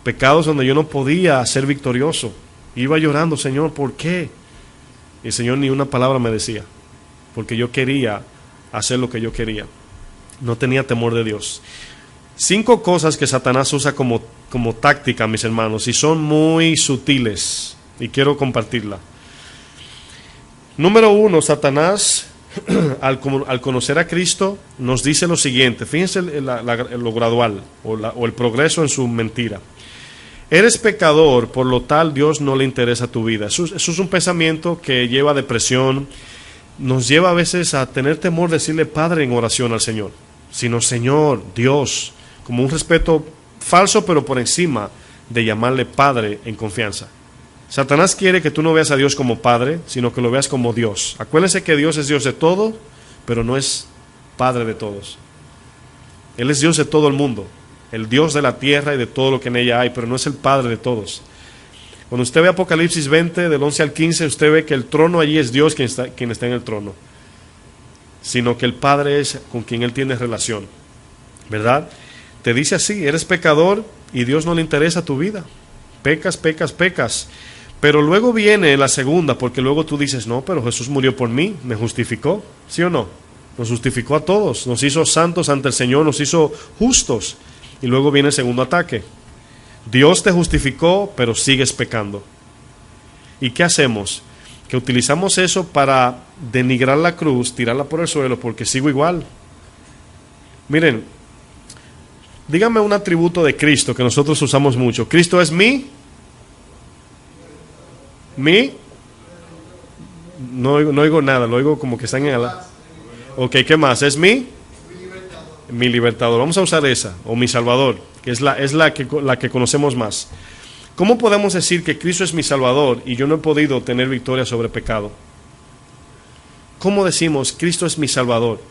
pecados donde yo no podía ser victorioso, iba llorando, Señor, ¿por qué? Y el Señor ni una palabra me decía, porque yo quería hacer lo que yo quería, no tenía temor de Dios. 5 cosas que Satanás usa como táctica, mis hermanos, y son muy sutiles, y quiero compartirla. Número 1, Satanás, al conocer a Cristo, nos dice lo siguiente. Fíjense lo gradual, o el progreso en su mentira. Eres pecador, por lo tal Dios no le interesa tu vida. Eso es un pensamiento que lleva a depresión, nos lleva a veces a tener temor de decirle Padre en oración al Señor, sino Señor, Dios, como un respeto falso, pero por encima de llamarle Padre en confianza. Satanás quiere que tú no veas a Dios como Padre, sino que lo veas como Dios. Acuérdense que Dios es Dios de todo, pero no es Padre de todos. Él es Dios de todo el mundo, el Dios de la tierra y de todo lo que en ella hay, pero no es el Padre de todos. Cuando usted ve Apocalipsis 20, del 11 al 15, usted ve que el trono allí es Dios quien está en el trono, sino que el Padre es con quien Él tiene relación, ¿verdad? Te dice así, eres pecador y Dios no le interesa tu vida. Pecas, pecas, pecas. Pero luego viene la segunda, porque luego tú dices, no, pero Jesús murió por mí, me justificó, ¿sí o no? Nos justificó a todos, nos hizo santos ante el Señor, nos hizo justos. Y luego viene el segundo ataque. Dios te justificó, pero sigues pecando. ¿Y qué hacemos? Que utilizamos eso para denigrar la cruz, tirarla por el suelo, porque sigo igual. Miren, dígame un atributo de Cristo que nosotros usamos mucho. Cristo es no oigo nada, lo oigo como que están en el... Ok, ¿qué más? ¿Es mi libertador? Vamos a usar esa, o mi salvador, que es la que conocemos más. ¿Cómo podemos decir que Cristo es mi salvador y yo no he podido tener victoria sobre pecado? ¿Cómo decimos Cristo es mi salvador?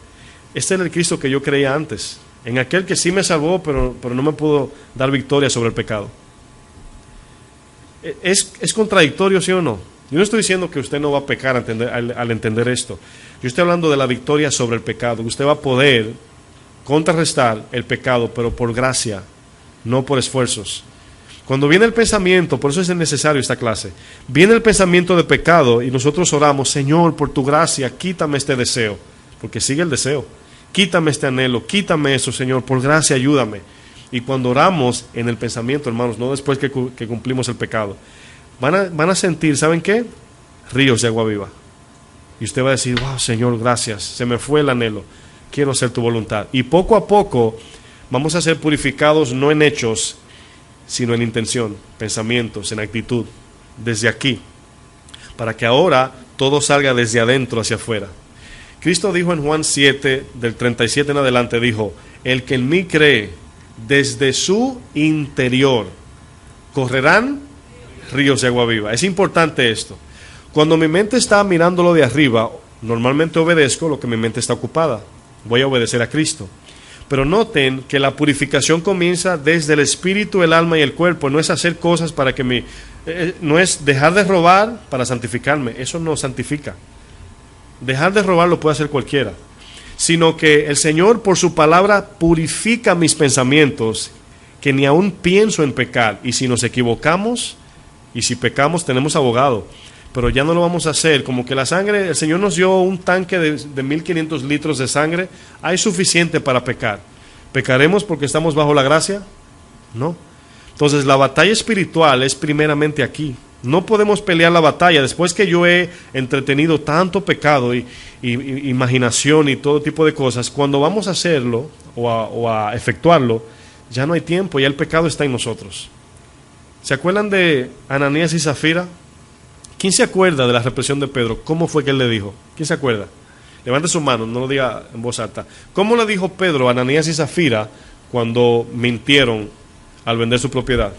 Este era el Cristo que yo creía antes, en aquel que sí me salvó, pero no me pudo dar victoria sobre el pecado. ¿Es contradictorio, sí o no? Yo no estoy diciendo que usted no va a pecar al entender esto. Yo estoy hablando de la victoria sobre el pecado. Usted va a poder contrarrestar el pecado, pero por gracia, no por esfuerzos. Cuando viene el pensamiento, por eso es necesario esta clase, viene el pensamiento de pecado y nosotros oramos, Señor, por tu gracia, quítame este deseo, porque sigue el deseo. Quítame este anhelo, quítame eso, Señor, por gracia, ayúdame. Y cuando oramos en el pensamiento, hermanos, no después que cumplimos el pecado, van a sentir, ¿saben qué? Ríos de agua viva. Y usted va a decir, wow, Señor, gracias, se me fue el anhelo, quiero hacer tu voluntad. Y poco a poco vamos a ser purificados no en hechos, sino en intención, pensamientos, en actitud, desde aquí, para que ahora todo salga desde adentro hacia afuera. Cristo dijo en Juan 7, del 37 en adelante, dijo, el que en mí cree, desde su interior correrán ríos de agua viva. Es importante esto. Cuando mi mente está mirándolo de arriba, normalmente obedezco lo que mi mente está ocupada. Voy a obedecer a Cristo. Pero noten que la purificación comienza desde el espíritu, el alma y el cuerpo. No es hacer cosas para que no es dejar de robar para santificarme. Eso no santifica. Dejar de robar lo puede hacer cualquiera. Sino que el Señor por su palabra purifica mis pensamientos, que ni aún pienso en pecar. Y si nos equivocamos y si pecamos tenemos abogado, pero ya no lo vamos a hacer. Como que la sangre, el Señor nos dio un tanque de 1500 litros de sangre, hay suficiente para pecar. ¿Pecaremos porque estamos bajo la gracia? No. Entonces la batalla espiritual es primeramente aquí. No podemos pelear la batalla después que yo he entretenido tanto pecado y imaginación y todo tipo de cosas. Cuando vamos a hacerlo o a efectuarlo, ya no hay tiempo, ya el pecado está en nosotros. ¿Se acuerdan de Ananías y Zafira? ¿Quién se acuerda de la represión de Pedro? ¿Cómo fue que él le dijo? ¿Quién se acuerda? Levante su mano, no lo diga en voz alta. ¿Cómo le dijo Pedro a Ananías y Zafira cuando mintieron al vender su propiedad?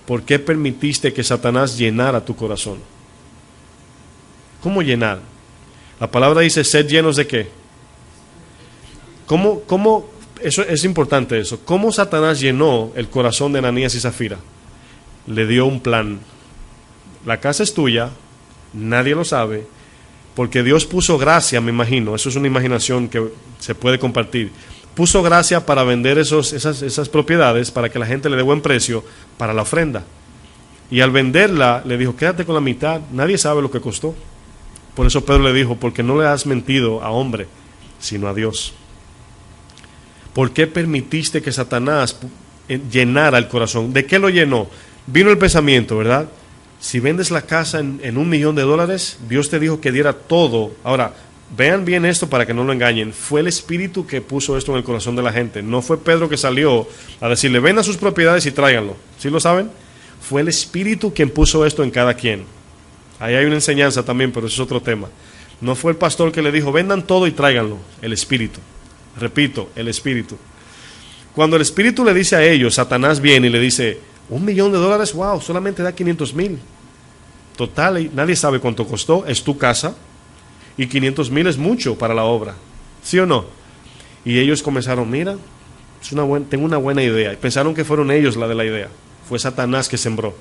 ¿Por qué permitiste que Satanás llenara tu corazón? ¿Cómo llenar? La palabra dice, sed llenos de qué. ¿Cómo eso es importante eso. ¿Cómo Satanás llenó el corazón de Ananías y Zafira? Le dio un plan. La casa es tuya, nadie lo sabe, porque Dios puso gracia, me imagino, eso es una imaginación que se puede compartir. Puso gracia para vender esas propiedades, para que la gente le dé buen precio para la ofrenda. Y al venderla, le dijo, quédate con la mitad, nadie sabe lo que costó. Por eso Pedro le dijo, porque no le has mentido a hombre, sino a Dios. ¿Por qué permitiste que Satanás llenara el corazón? ¿De qué lo llenó? Vino el pensamiento, ¿verdad? Si vendes la casa en $1,000,000, Dios te dijo que diera todo. Ahora, vean bien esto para que no lo engañen. Fue el Espíritu que puso esto en el corazón de la gente. No fue Pedro que salió a decirle, vendan sus propiedades y tráiganlo. ¿Sí lo saben? Fue el Espíritu quien puso esto en cada quien. Ahí hay una enseñanza también, pero eso es otro tema. No fue el pastor que le dijo, vendan todo y tráiganlo. El Espíritu. Repito, el Espíritu. Cuando el Espíritu le dice a ellos, Satanás viene y le dice, $1,000,000, wow, solamente da 500,000. Total, nadie sabe cuánto costó, es tu casa, y 500,000 es mucho para la obra. ¿Sí o no? Y ellos comenzaron, mira, tengo una buena idea. Y pensaron que fueron ellos la de la idea. Fue Satanás que sembró.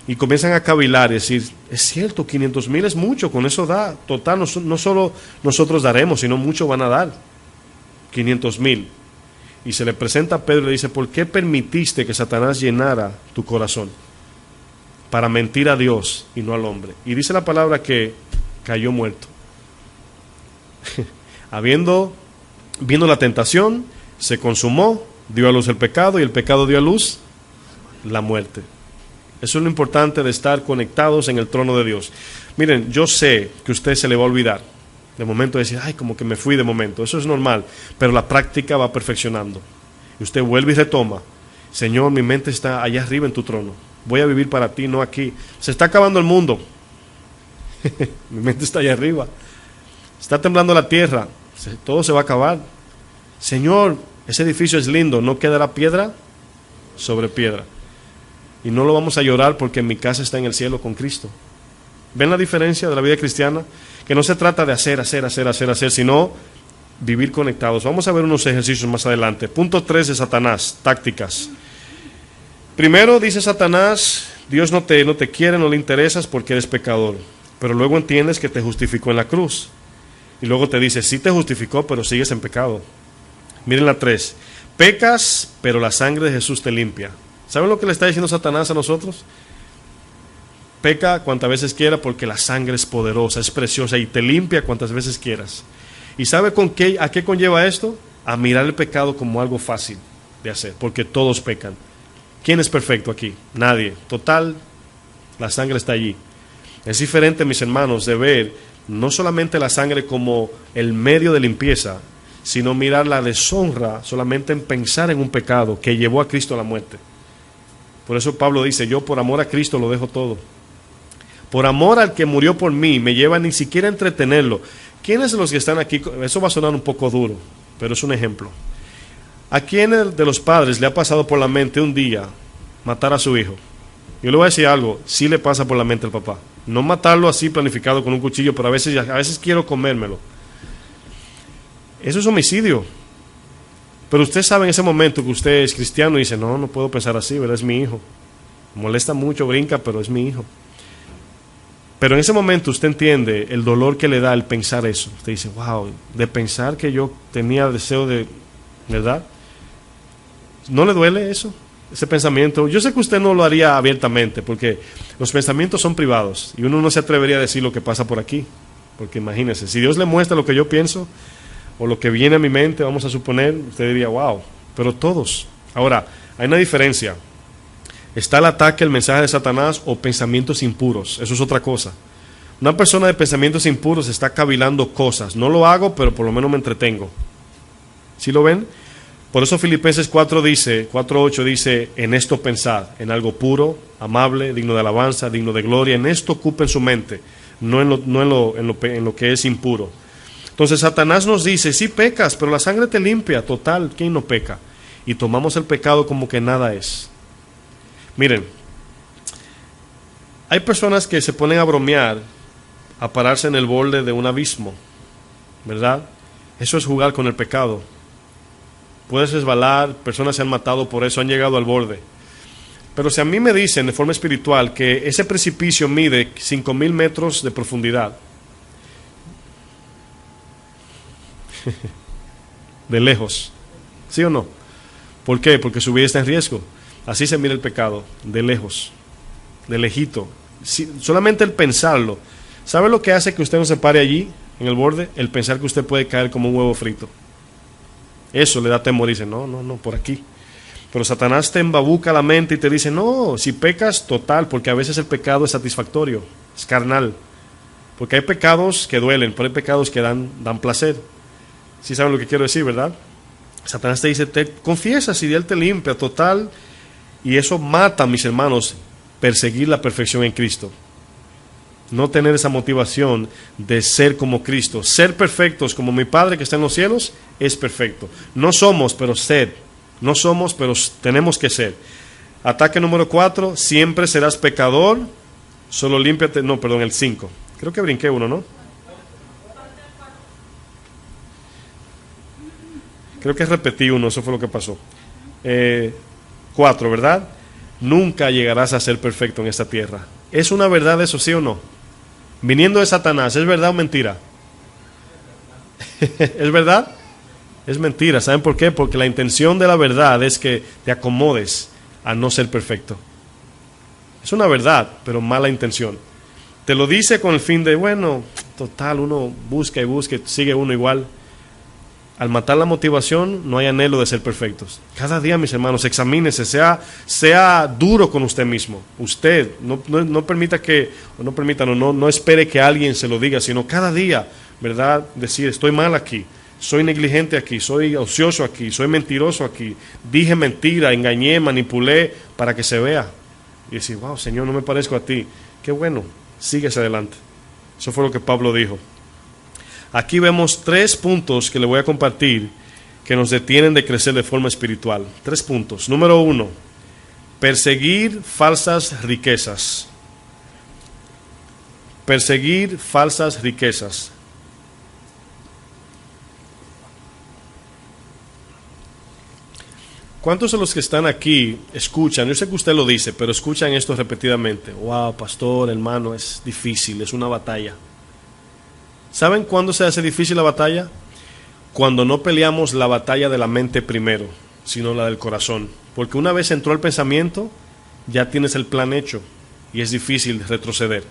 Y comienzan a cavilar y decir, es cierto, 500,000 es mucho, con eso da. Total, no solo nosotros daremos, sino mucho van a dar. 500,000. Y se le presenta a Pedro y le dice, ¿por qué permitiste que Satanás llenara tu corazón? Para mentir a Dios y no al hombre. Y dice la palabra que cayó muerto. Viendo la tentación, se consumó, dio a luz el pecado y el pecado dio a luz la muerte. Eso es lo importante de estar conectados en el trono de Dios. Miren, yo sé que a usted se le va a olvidar. De momento decir, ay, como que me fui de momento. Eso es normal, pero la práctica va perfeccionando. Y usted vuelve y retoma. Señor, mi mente está allá arriba en tu trono. Voy a vivir para ti, no aquí. Se está acabando el mundo. Mi mente está allá arriba. Está temblando la tierra. Todo se va a acabar. Señor, ese edificio es lindo. ¿No quedará piedra sobre piedra? Y no lo vamos a llorar porque mi casa está en el cielo con Cristo. ¿Ven la diferencia de la vida cristiana? Que no se trata de hacer, sino vivir conectados. Vamos a ver unos ejercicios más adelante. Punto 3 de Satanás, tácticas. Primero dice Satanás, Dios no te quiere, no le interesas porque eres pecador. Pero luego entiendes que te justificó en la cruz. Y luego te dice, sí te justificó, pero sigues en pecado. Miren la 3. Pecas, pero la sangre de Jesús te limpia. ¿Saben lo que le está diciendo Satanás a nosotros? Peca cuantas veces quiera porque la sangre es poderosa, es preciosa y te limpia cuantas veces quieras. ¿Y sabe a qué conlleva esto? A mirar el pecado como algo fácil de hacer, porque todos pecan. ¿Quién es perfecto aquí? Nadie. Total, la sangre está allí. Es diferente, mis hermanos, de ver no solamente la sangre como el medio de limpieza, sino mirar la deshonra solamente en pensar en un pecado que llevó a Cristo a la muerte. Por eso Pablo dice, yo por amor a Cristo lo dejo todo. Por amor al que murió por mí, me lleva ni siquiera a entretenerlo. ¿Quiénes de los que están aquí? Eso va a sonar un poco duro, pero es un ejemplo. ¿A quién de los padres le ha pasado por la mente un día matar a su hijo? Yo le voy a decir algo, sí le pasa por la mente al papá. No matarlo así planificado con un cuchillo, pero a veces quiero comérmelo. Eso es homicidio. Pero usted sabe en ese momento que usted es cristiano y dice, no puedo pensar así, ¿verdad? Es mi hijo. Molesta mucho, brinca, pero es mi hijo. Pero en ese momento usted entiende el dolor que le da el pensar eso. Usted dice, wow, de pensar que yo tenía deseo de, ¿verdad? ¿No le duele eso? Ese pensamiento. Yo sé que usted no lo haría abiertamente, porque los pensamientos son privados y uno no se atrevería a decir lo que pasa por aquí. Porque imagínese, si Dios le muestra lo que yo pienso o lo que viene a mi mente, vamos a suponer, usted diría, wow, pero todos. Ahora, hay una diferencia. Está el ataque, el mensaje de Satanás o pensamientos impuros. Eso es otra cosa. Una persona de pensamientos impuros está cavilando cosas. No lo hago, pero por lo menos me entretengo. ¿Sí lo ven? Por eso Filipenses 4:8 dice, en esto pensad, en algo puro, amable, digno de alabanza, digno de gloria. En esto ocupen su mente, no en lo que es impuro. Entonces Satanás nos dice, sí pecas, pero la sangre te limpia. Total, ¿quién no peca? Y tomamos el pecado como que nada es. Miren, hay personas que se ponen a bromear, a pararse en el borde de un abismo, ¿verdad? Eso es jugar con el pecado. puedes resbalar, personas se han matado por eso, han llegado al borde. Pero si a mí me dicen de forma espiritual que ese precipicio mide 5,000 metros de profundidad, de lejos, ¿sí o no? ¿Por qué? Porque su vida está en riesgo. Así se mira el pecado, de lejos, de lejito. Solamente el pensarlo. ¿Sabe lo que hace que usted no se pare allí, en el borde? El pensar que usted puede caer como un huevo frito. Eso le da temor. Dice, no, por aquí. Pero Satanás te embabuca la mente y te dice, no, si pecas, total, porque a veces el pecado es satisfactorio, es carnal. Porque hay pecados que duelen, pero hay pecados que dan placer. ¿Sí saben lo que quiero decir, verdad? Satanás te dice, te confiesas y Él te limpia, total. Y eso mata, mis hermanos, perseguir la perfección en Cristo. No tener esa motivación de ser como Cristo. Ser perfectos como mi Padre que está en los cielos es perfecto. No somos, pero ser. No somos, pero tenemos que ser. Ataque número 4, siempre serás pecador, solo límpiate. No, perdón, el 5. Creo que brinqué uno, ¿no? Creo que repetí uno, eso fue lo que pasó. 4, ¿verdad? Nunca llegarás a ser perfecto en esta tierra. ¿Es una verdad eso, sí o no? Viniendo de Satanás, ¿es verdad o mentira? ¿Es verdad? Es mentira. ¿Saben por qué? Porque la intención de la verdad es que te acomodes a no ser perfecto. Es una verdad, pero mala intención. Te lo dice con el fin de, bueno, total, uno busca y busca, sigue uno igual. Al matar la motivación, no hay anhelo de ser perfectos. Cada día, mis hermanos, examínese, sea duro con usted mismo. Usted, no permita que, o no permita, no espere que alguien se lo diga, sino cada día, ¿verdad? Decir, estoy mal aquí, soy negligente aquí, soy ocioso aquí, soy mentiroso aquí, dije mentira, engañé, manipulé, para que se vea. Y decir, wow, Señor, no me parezco a ti. Qué bueno, síguese adelante. Eso fue lo que Pablo dijo. Aquí vemos 3 puntos que le voy a compartir que nos detienen de crecer de forma espiritual. 3 puntos. Número 1, perseguir falsas riquezas. Perseguir falsas riquezas. ¿Cuántos de los que están aquí escuchan? Yo sé que usted lo dice, pero escuchan esto repetidamente. Wow, pastor, hermano, es difícil, es una batalla. ¿Saben cuándo se hace difícil la batalla? Cuando no peleamos la batalla de la mente primero, sino la del corazón. Porque una vez entró el pensamiento, ya tienes el plan hecho y es difícil retroceder.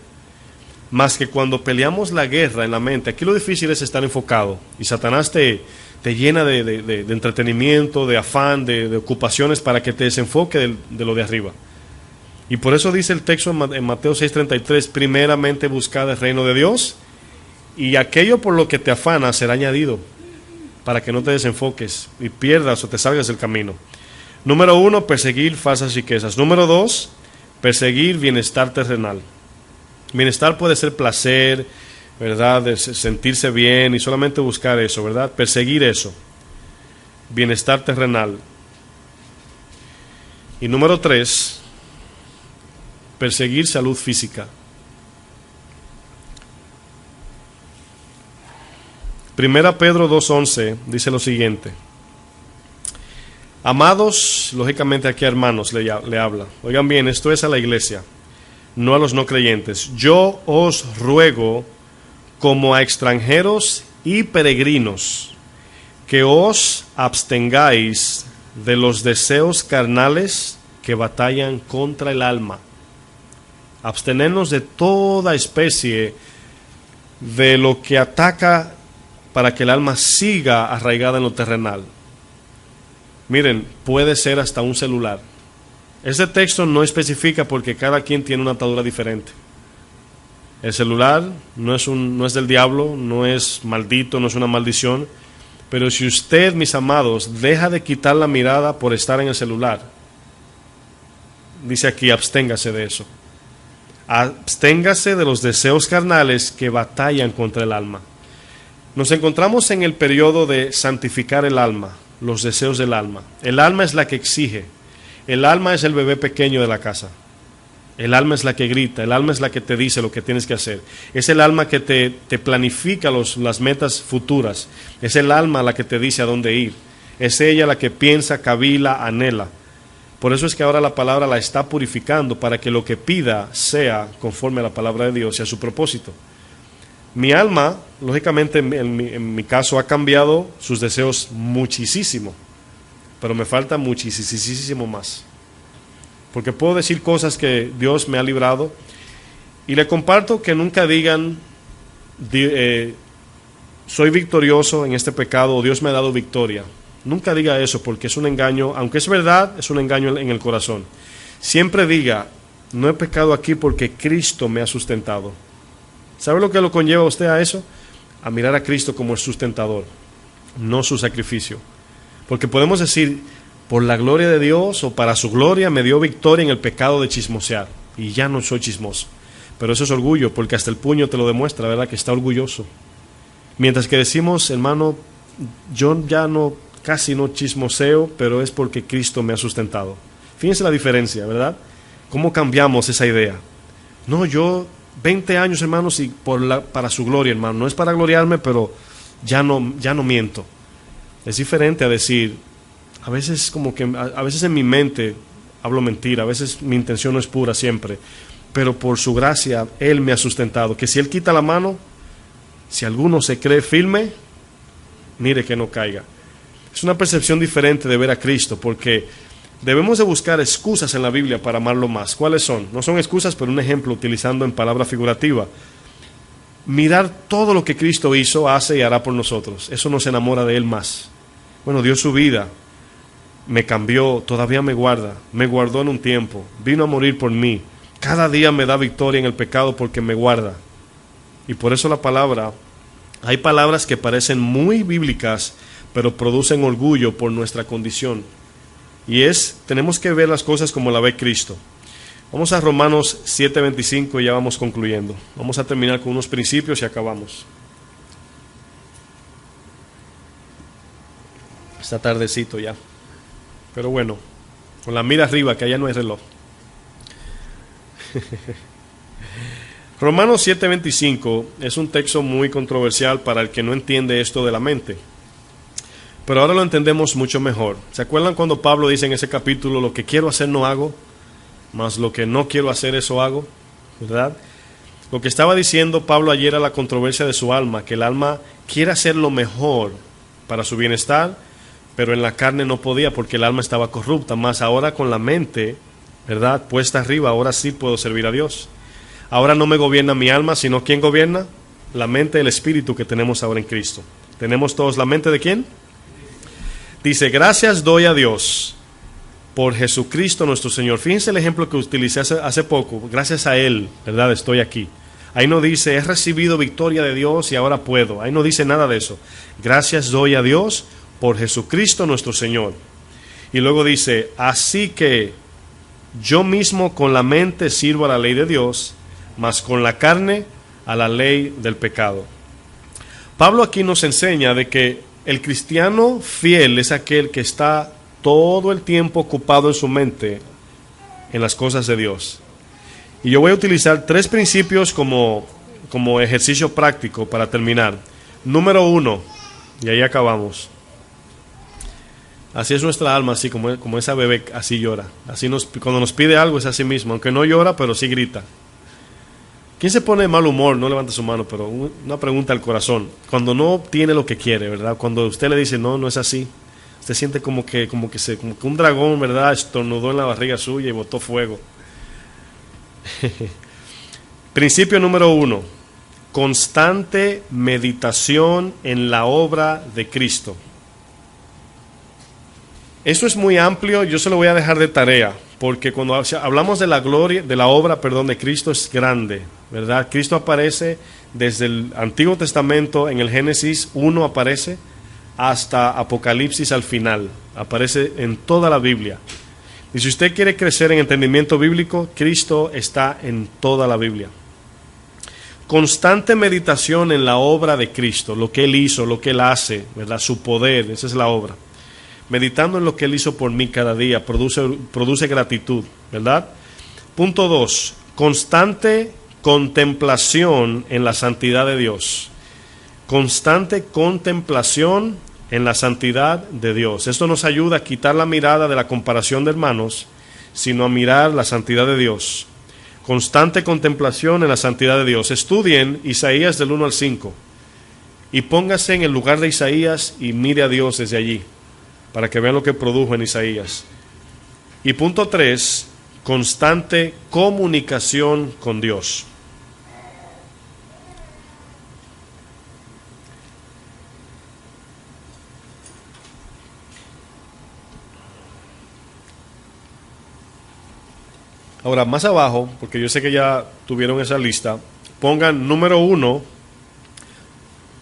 Más que cuando peleamos la guerra en la mente, aquí lo difícil es estar enfocado. Y Satanás te llena de entretenimiento, de afán, de ocupaciones para que te desenfoque de lo de arriba. Y por eso dice el texto en Mateo 6:33, primeramente buscad el reino de Dios, y aquello por lo que te afana será añadido, para que no te desenfoques y pierdas o te salgas del camino. Número 1, perseguir falsas riquezas. Número 2, perseguir bienestar terrenal. Bienestar puede ser placer, ¿verdad? De sentirse bien y solamente buscar eso, ¿verdad? Perseguir eso. Bienestar terrenal. Y número 3, perseguir salud física. Primera Pedro 2:11 dice lo siguiente. Amados, lógicamente aquí hermanos le habla. Oigan bien, esto es a la iglesia, no a los no creyentes. Yo os ruego como a extranjeros y peregrinos que os abstengáis de los deseos carnales que batallan contra el alma. Abstenernos de toda especie de lo que ataca para que el alma siga arraigada en lo terrenal. Miren, puede ser hasta un celular. Este texto no especifica porque cada quien tiene una atadura diferente. El celular no es del diablo, no es maldito, no es una maldición. Pero si usted, mis amados, deja de quitar la mirada por estar en el celular, dice aquí, absténgase de eso. Absténgase de los deseos carnales que batallan contra el alma. Nos encontramos en el periodo de santificar el alma, los deseos del alma. El alma es la que exige. El alma es el bebé pequeño de la casa. El alma es la que grita, el alma es la que te dice lo que tienes que hacer. Es el alma que te planifica las metas futuras. Es el alma la que te dice a dónde ir. Es ella la que piensa, cavila, anhela. Por eso es que ahora la palabra la está purificando para que lo que pida sea conforme a la palabra de Dios y a su propósito. Mi alma, lógicamente, en mi caso, ha cambiado sus deseos muchísimo, pero me falta muchísimo más. Porque puedo decir cosas que Dios me ha librado, y le comparto que nunca digan, soy victorioso en este pecado, o Dios me ha dado victoria. Nunca diga eso, porque es un engaño, aunque es verdad, es un engaño en el corazón. Siempre diga, no he pecado aquí porque Cristo me ha sustentado. ¿Sabe lo que lo conlleva a usted a eso? A mirar a Cristo como el sustentador, no su sacrificio. Porque podemos decir, por la gloria de Dios o para su gloria me dio victoria en el pecado de chismosear, y ya no soy chismoso. Pero eso es orgullo, porque hasta el puño te lo demuestra, ¿verdad? Que está orgulloso. Mientras que decimos, hermano, yo ya no, casi no chismoseo, pero es porque Cristo me ha sustentado. Fíjense la diferencia, ¿verdad? ¿Cómo cambiamos esa idea? No, yo 20 años, hermanos, y para su gloria, hermano. No es para gloriarme, pero ya no miento. Es diferente a decir, a veces como que, a veces en mi mente hablo mentira, a veces mi intención no es pura siempre, pero por su gracia Él me ha sustentado. Que si Él quita la mano, si alguno se cree firme, mire que no caiga. Es una percepción diferente de ver a Cristo, porque debemos de buscar excusas en la Biblia para amarlo más. ¿Cuáles son? No son excusas, pero un ejemplo utilizando en palabra figurativa. Mirar todo lo que Cristo hizo, hace y hará por nosotros. Eso nos enamora de Él más. Bueno, dio su vida, me cambió, todavía me guarda, me guardó en un tiempo, vino a morir por mí. Cada día me da victoria en el pecado porque me guarda. Y por eso la palabra, hay palabras que parecen muy bíblicas, pero producen orgullo por nuestra condición. Y tenemos que ver las cosas como la ve Cristo. Vamos a Romanos 7:25 y ya vamos concluyendo. Vamos a terminar con unos principios y acabamos. Está tardecito ya. Pero bueno, con la mira arriba, que allá no hay reloj. Romanos 7:25 es un texto muy controversial para el que no entiende esto de la mente. Pero ahora lo entendemos mucho mejor. ¿Se acuerdan cuando Pablo dice en ese capítulo, lo que quiero hacer no hago, mas lo que no quiero hacer eso hago? ¿Verdad? Lo que estaba diciendo Pablo ayer era la controversia de su alma, que el alma quiere hacer lo mejor para su bienestar, pero en la carne no podía porque el alma estaba corrupta. Más ahora con la mente, ¿verdad?, puesta arriba, ahora sí puedo servir a Dios. Ahora no me gobierna mi alma, sino ¿quién gobierna? La mente, el espíritu que tenemos ahora en Cristo. ¿Tenemos todos la mente de quién? Dice, gracias doy a Dios por Jesucristo nuestro Señor. Fíjense el ejemplo que utilicé hace poco. Gracias a Él, ¿verdad?, estoy aquí. Ahí no dice, he recibido victoria de Dios y ahora puedo. Ahí no dice nada de eso. Gracias doy a Dios por Jesucristo nuestro Señor. Y luego dice, así que yo mismo con la mente sirvo a la ley de Dios, mas con la carne a la ley del pecado. Pablo aquí nos enseña de que el cristiano fiel es aquel que está todo el tiempo ocupado en su mente en las cosas de Dios. Y yo voy a utilizar 3 principios como ejercicio práctico para terminar. Número 1, y ahí acabamos. Así es nuestra alma, así como esa bebé, así llora. Así cuando nos pide algo es así mismo, aunque no llora, pero sí grita. ¿Quién se pone de mal humor? No levanta su mano, pero una pregunta al corazón. Cuando no obtiene lo que quiere, ¿verdad? Cuando usted le dice, no, no es así. Usted siente como que un dragón, ¿verdad?, estornudó en la barriga suya y botó fuego. Principio número 1. Constante meditación en la obra de Cristo. Esto es muy amplio, yo se lo voy a dejar de tarea, porque cuando hablamos de la gloria, de la obra, de Cristo es grande, ¿verdad? Cristo aparece desde el Antiguo Testamento, en el Génesis 1 aparece, hasta Apocalipsis al final, aparece en toda la Biblia. Y si usted quiere crecer en entendimiento bíblico, Cristo está en toda la Biblia. Constante meditación en la obra de Cristo, lo que Él hizo, lo que Él hace, ¿verdad? Su poder, esa es la obra. Meditando en lo que Él hizo por mí cada día, produce gratitud, ¿verdad? Punto 2, constante contemplación en la santidad de Dios. Constante contemplación en la santidad de Dios. Esto nos ayuda a quitar la mirada de la comparación de hermanos, sino a mirar la santidad de Dios. Constante contemplación en la santidad de Dios. Estudien Isaías del 1 al 5 y póngase en el lugar de Isaías y mire a Dios desde allí, para que vean lo que produjo en Isaías. Y punto 3, constante comunicación con Dios. Ahora, más abajo, porque yo sé que ya tuvieron esa lista, pongan número 1,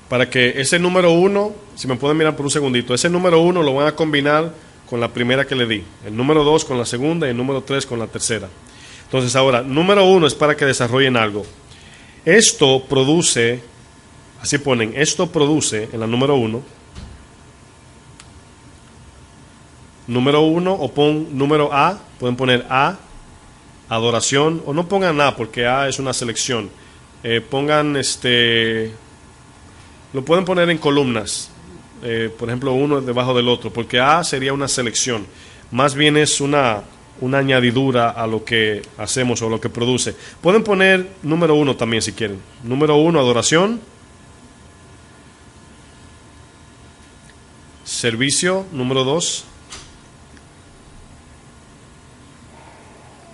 para que ese número 1, si me pueden mirar por un segundito, ese número 1 lo van a combinar con la primera que le di, el número 2 con la segunda y el número 3 con la tercera. Entonces ahora, número 1 es para que desarrollen algo. Esto produce, así ponen, esto produce en la número 1, número 1 o pon número A, pueden poner A, adoración, o no pongan A porque A es una selección, pongan lo pueden poner en columnas, por ejemplo uno debajo del otro, porque A sería una selección, más bien es una añadidura a lo que hacemos o lo que produce. Pueden poner número 1 también si quieren, número 1 adoración, servicio, número 2,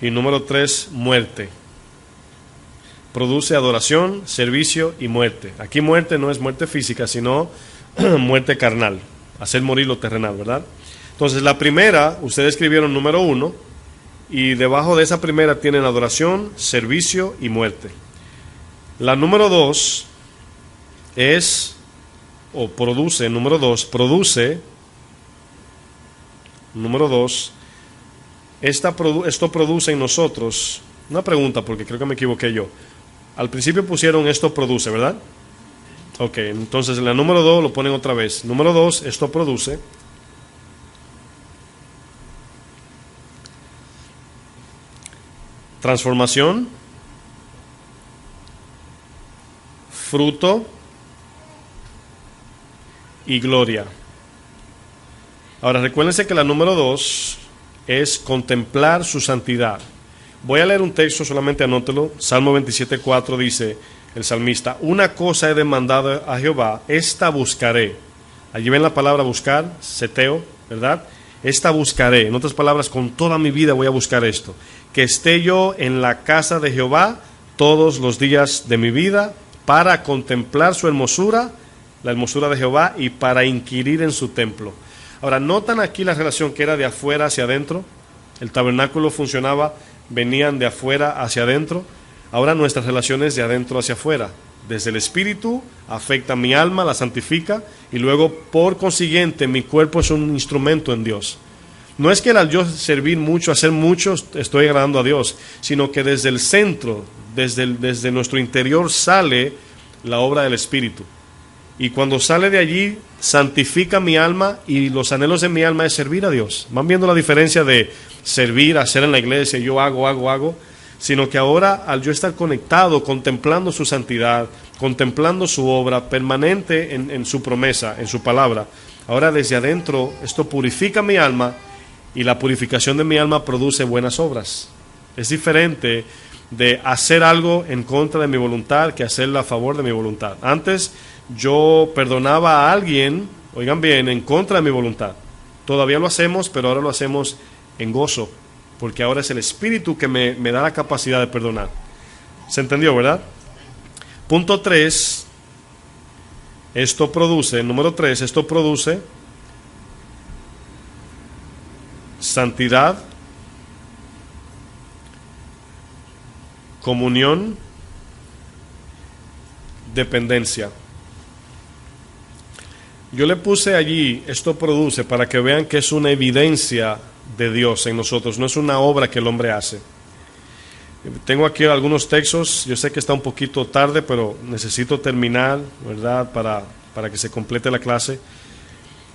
y número 3, muerte. Produce adoración, servicio y muerte. Aquí muerte no es muerte física, sino muerte carnal. Hacer morir lo terrenal, ¿verdad? Entonces la primera, ustedes escribieron número 1, y debajo de esa primera tienen adoración, servicio y muerte. La número 2 es, o produce, número 2, produce, número 2, esto produce en nosotros, una pregunta porque creo que me equivoqué yo. Al principio pusieron esto produce, ¿verdad? Ok, entonces en la número 2 lo ponen otra vez. Número 2, esto produce. Transformación. Fruto. Y gloria. Ahora recuérdense que la número 2 es contemplar su santidad. Voy a leer un texto, solamente anótelo. Salmo 27:4 dice el salmista: una cosa he demandado a Jehová, esta buscaré. Allí ven la palabra buscar, seteo, ¿verdad? Esta buscaré. En otras palabras, con toda mi vida voy a buscar esto. Que esté yo en la casa de Jehová todos los días de mi vida, para contemplar su hermosura, la hermosura de Jehová, y para inquirir en su templo. Ahora, ¿notan aquí la relación que era de afuera hacia adentro? El tabernáculo funcionaba, venían de afuera hacia adentro. Ahora nuestras relaciones de adentro hacia afuera. Desde el espíritu afecta mi alma, la santifica, y luego por consiguiente mi cuerpo es un instrumento en Dios. No es que al yo servir mucho, hacer mucho, estoy agradando a Dios, sino que desde el centro, desde nuestro interior sale la obra del Espíritu. Y cuando sale de allí, santifica mi alma, y los anhelos de mi alma es servir a Dios. ¿Van viendo la diferencia de servir, hacer en la iglesia, yo hago? Sino que ahora, al yo estar conectado, contemplando su santidad, contemplando su obra, permanente en su promesa, en su palabra, ahora desde adentro esto purifica mi alma, y la purificación de mi alma produce buenas obras. Es diferente de hacer algo en contra de mi voluntad que hacerlo a favor de mi voluntad. Antes yo perdonaba a alguien, oigan bien, en contra de mi voluntad. Todavía lo hacemos, pero ahora lo hacemos en gozo, porque ahora es el Espíritu que me da la capacidad de perdonar. ¿Se entendió, verdad? Punto 3, número 3, esto produce santidad, comunión, dependencia. Yo le puse allí, esto produce, para que vean que es una evidencia de Dios en nosotros, no es una obra que el hombre hace. Tengo aquí algunos textos, yo sé que está un poquito tarde, pero necesito terminar, ¿verdad?, para que se complete la clase.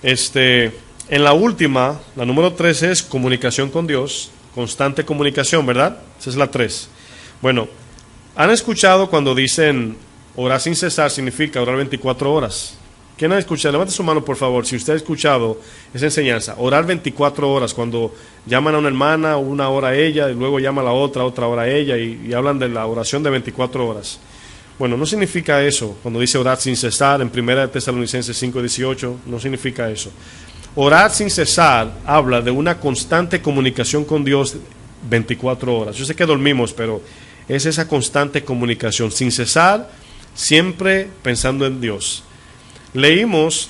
En la última, la número 3 es comunicación con Dios, constante comunicación, ¿verdad? Esa es la 3. Bueno, ¿han escuchado cuando dicen orar sin cesar significa orar 24 horas? ¿Quién ha escuchado? Levante su mano, por favor, si usted ha escuchado esa enseñanza. Orar 24 horas, cuando llaman a una hermana, 1 hora a ella, y luego llama a la otra hora a ella, y hablan de la oración de 24 horas. Bueno, no significa eso. Cuando dice orar sin cesar, en 1 Tesalonicenses 5:18, no significa eso. Orar sin cesar habla de una constante comunicación con Dios 24 horas. Yo sé que dormimos, pero es esa constante comunicación, sin cesar, siempre pensando en Dios. Leímos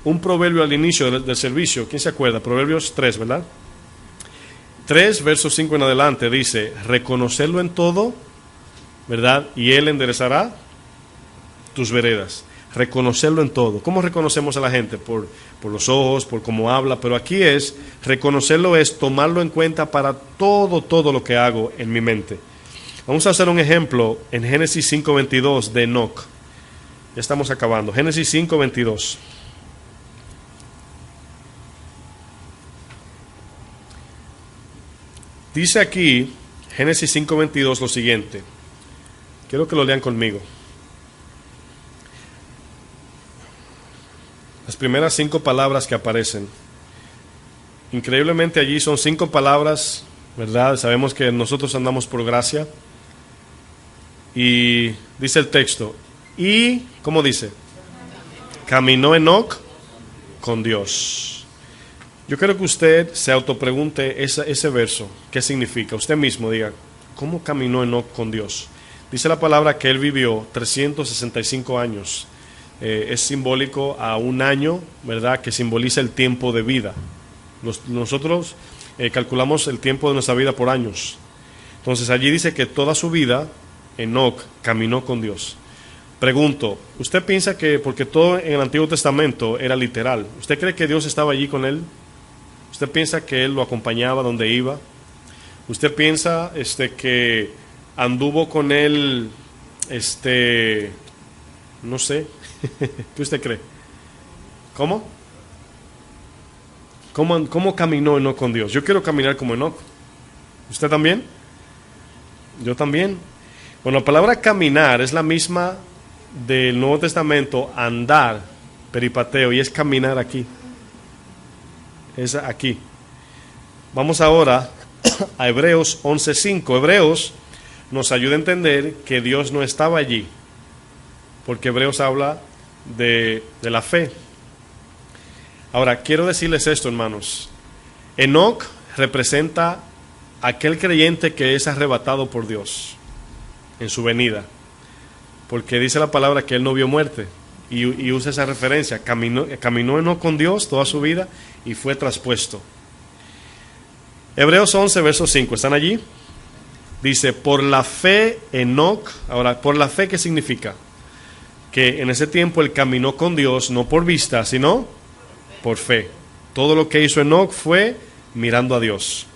un proverbio al inicio del servicio. ¿Quién se acuerda? Proverbios 3, ¿verdad? 3, versos 5 en adelante, dice: reconocerlo en todo, ¿verdad? Y Él enderezará tus veredas. Reconocerlo en todo. ¿Cómo reconocemos a la gente? Por los ojos, por cómo habla. Pero aquí reconocerlo es tomarlo en cuenta para todo lo que hago en mi mente. Vamos a hacer un ejemplo en Génesis 5:22 de Enoc. Ya estamos acabando. Génesis 5:22. Dice aquí, Génesis 5:22, lo siguiente. Quiero que lo lean conmigo. Las primeras 5 palabras que aparecen. Increíblemente allí son 5 palabras, ¿verdad? Sabemos que nosotros andamos por gracia. Y dice el texto, y, ¿cómo dice? Caminó Enoc con Dios. Yo quiero que usted se autopregunte ese verso, ¿qué significa? Usted mismo diga, ¿cómo caminó Enoc con Dios? Dice la palabra que él vivió 365 años. Es simbólico a un año, ¿verdad? Que simboliza el tiempo de vida. Nosotros calculamos el tiempo de nuestra vida por años. Entonces allí dice que toda su vida Enoc caminó con Dios. Pregunto, ¿usted piensa que, porque todo en el Antiguo Testamento era literal, ¿usted cree que Dios estaba allí con él? ¿Usted piensa que él lo acompañaba donde iba? ¿Usted piensa que anduvo con él, no sé, ¿qué usted cree? ¿Cómo? ¿Cómo caminó Enoc con Dios? Yo quiero caminar como Enoc. ¿Usted también? Yo también. Bueno, la palabra caminar es la misma del Nuevo Testamento, andar, peripateo, y es caminar aquí. Es aquí. Vamos ahora a Hebreos 11:5. Hebreos nos ayuda a entender que Dios no estaba allí, porque Hebreos habla de la fe. Ahora, quiero decirles esto, hermanos. Enoc representa a aquel creyente que es arrebatado por Dios en su venida, porque dice la palabra que él no vio muerte, y usa esa referencia. Caminó Enoc con Dios toda su vida y fue traspuesto. Hebreos 11, verso 5, ¿están allí? Dice, por la fe Enoc. Ahora, por la fe, ¿qué significa? Que en ese tiempo él caminó con Dios, no por vista, sino por fe. Todo lo que hizo Enoc fue mirando a Dios.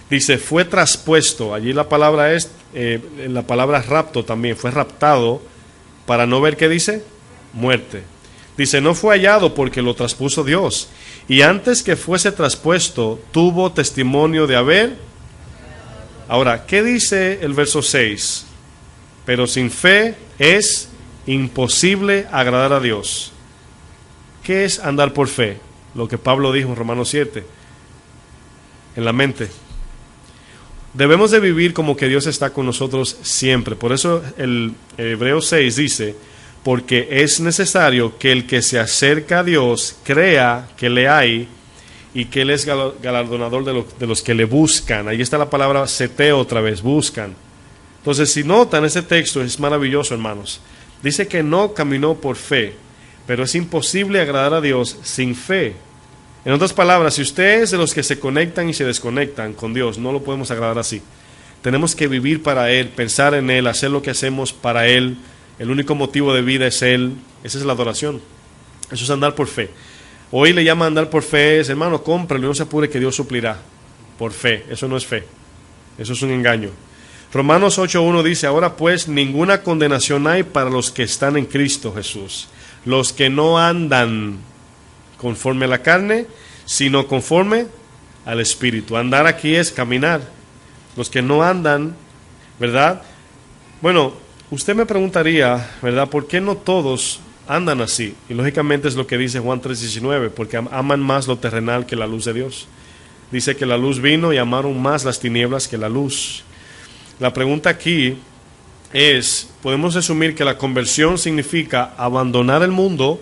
Dice, fue traspuesto. Allí la palabra es, la palabra rapto también, fue raptado para no ver, ¿qué dice? Muerte. Dice, no fue hallado porque lo traspuso Dios. Y antes que fuese traspuesto, tuvo testimonio de haber. Ahora, ¿qué dice el verso 6? Pero sin fe es imposible agradar a Dios. ¿Qué es andar por fe? Lo que Pablo dijo en Romanos 7. En la mente. Debemos de vivir como que Dios está con nosotros siempre. Por eso el Hebreos 6 dice, porque es necesario que el que se acerca a Dios crea que le hay y que Él es galardonador de los que le buscan. Ahí está la palabra seteo otra vez, buscan. Entonces, si notan ese texto, es maravilloso, hermanos. Dice que no caminó por fe, pero es imposible agradar a Dios sin fe. En otras palabras, si usted es de los que se conectan y se desconectan con Dios, no lo podemos agradar así. Tenemos que vivir para Él, pensar en Él, hacer lo que hacemos para Él. El único motivo de vida es Él. Esa es la adoración. Eso es andar por fe. Hoy le llama andar por fe, es, hermano, cómpralo y no se apure que Dios suplirá. Por fe, eso no es fe. Eso es un engaño. Romanos 8:1 dice, ahora pues ninguna condenación hay para los que están en Cristo Jesús. Los que no andan conforme a la carne, sino conforme al Espíritu. Andar aquí es caminar. Los que no andan, ¿verdad? Bueno, usted me preguntaría, ¿verdad? ¿Por qué no todos andan así. Y lógicamente es lo que dice Juan 3:19, porque aman más lo terrenal que la luz de Dios. Dice que la luz vino y amaron más las tinieblas que la luz. La pregunta aquí es, podemos resumir que la conversión significa abandonar el mundo,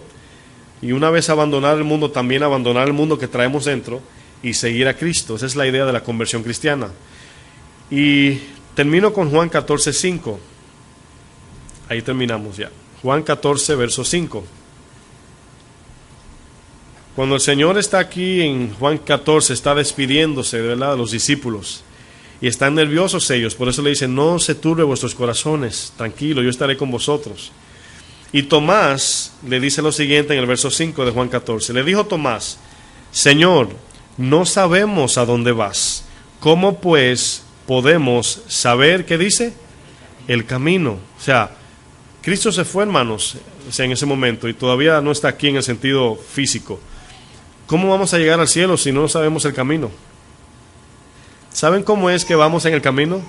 y una vez abandonar el mundo, también abandonar el mundo que traemos dentro y seguir a Cristo. Esa es la idea de la conversión cristiana. Y termino con Juan 14:5. Ahí terminamos ya. Juan 14, verso 5. Cuando el Señor está aquí en Juan 14, está despidiéndose, ¿verdad?, de los discípulos. Y están nerviosos ellos, por eso le dicen, no se turbe vuestros corazones, tranquilo, yo estaré con vosotros. Y Tomás le dice lo siguiente en el verso 5 de Juan 14. Le dijo Tomás, Señor, no sabemos a dónde vas. ¿Cómo pues podemos saber, qué dice? El camino. O sea, Cristo se fue, hermanos, en ese momento, y todavía no está aquí en el sentido físico. ¿Cómo vamos a llegar al cielo si no sabemos el camino? ¿Saben cómo es que vamos en el camino?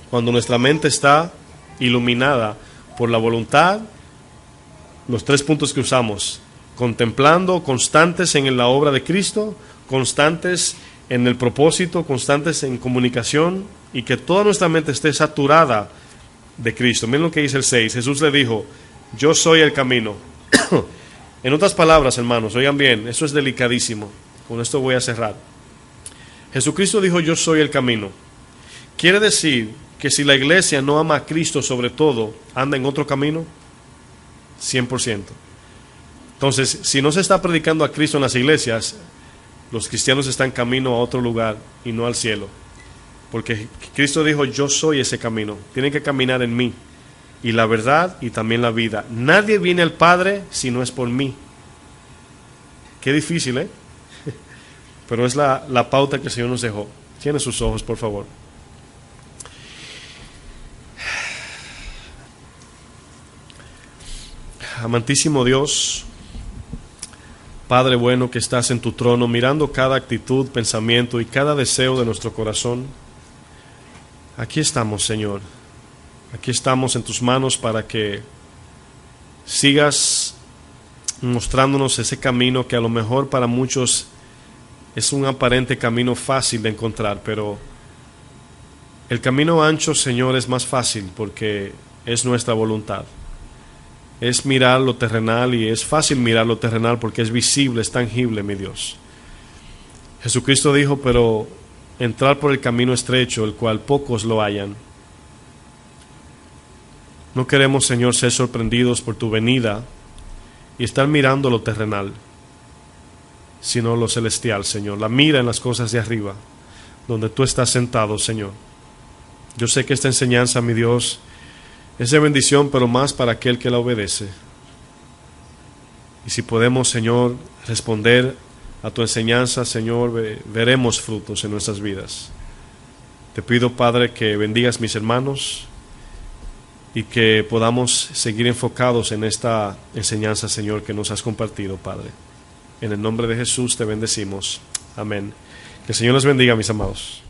Cuando nuestra mente está iluminada por la voluntad, los 3 puntos que usamos, contemplando, constantes en la obra de Cristo, constantes en el propósito, constantes en comunicación, y que toda nuestra mente esté saturada de Cristo. Miren lo que dice el 6. Jesús le dijo, yo soy el camino. En otras palabras, hermanos, oigan bien, esto es delicadísimo. Con esto voy a cerrar. Jesucristo dijo, yo soy el camino. Quiere decir que si la iglesia no ama a Cristo sobre todo, anda en otro camino, 100%. Entonces, si no se está predicando a Cristo en las iglesias, los cristianos están camino a otro lugar y no al cielo. Porque Cristo dijo, yo soy ese camino. Tienen que caminar en mí. Y la verdad y también la vida. Nadie viene al Padre si no es por mí. Qué difícil, ¿eh? Pero es la pauta que el Señor nos dejó. Cierren sus ojos, por favor. Amantísimo Dios, Padre bueno que estás en tu trono, mirando cada actitud, pensamiento y cada deseo de nuestro corazón. Aquí estamos, Señor. Aquí estamos en tus manos para que sigas mostrándonos ese camino que a lo mejor para muchos es un aparente camino fácil de encontrar, pero el camino ancho, Señor, es más fácil porque es nuestra voluntad. Es mirar lo terrenal, y es fácil mirar lo terrenal porque es visible, es tangible, mi Dios. Jesucristo dijo, pero entrar por el camino estrecho, el cual pocos lo hallan. No queremos, Señor, ser sorprendidos por tu venida y estar mirando lo terrenal, sino lo celestial, Señor. La mira en las cosas de arriba, donde tú estás sentado, Señor. Yo sé que esta enseñanza, mi Dios, es de bendición, pero más para aquel que la obedece. Y si podemos, Señor, responder a tu enseñanza, Señor, veremos frutos en nuestras vidas. Te pido, Padre, que bendigas mis hermanos y que podamos seguir enfocados en esta enseñanza, Señor, que nos has compartido, Padre. En el nombre de Jesús te bendecimos. Amén. Que el Señor los bendiga, mis amados.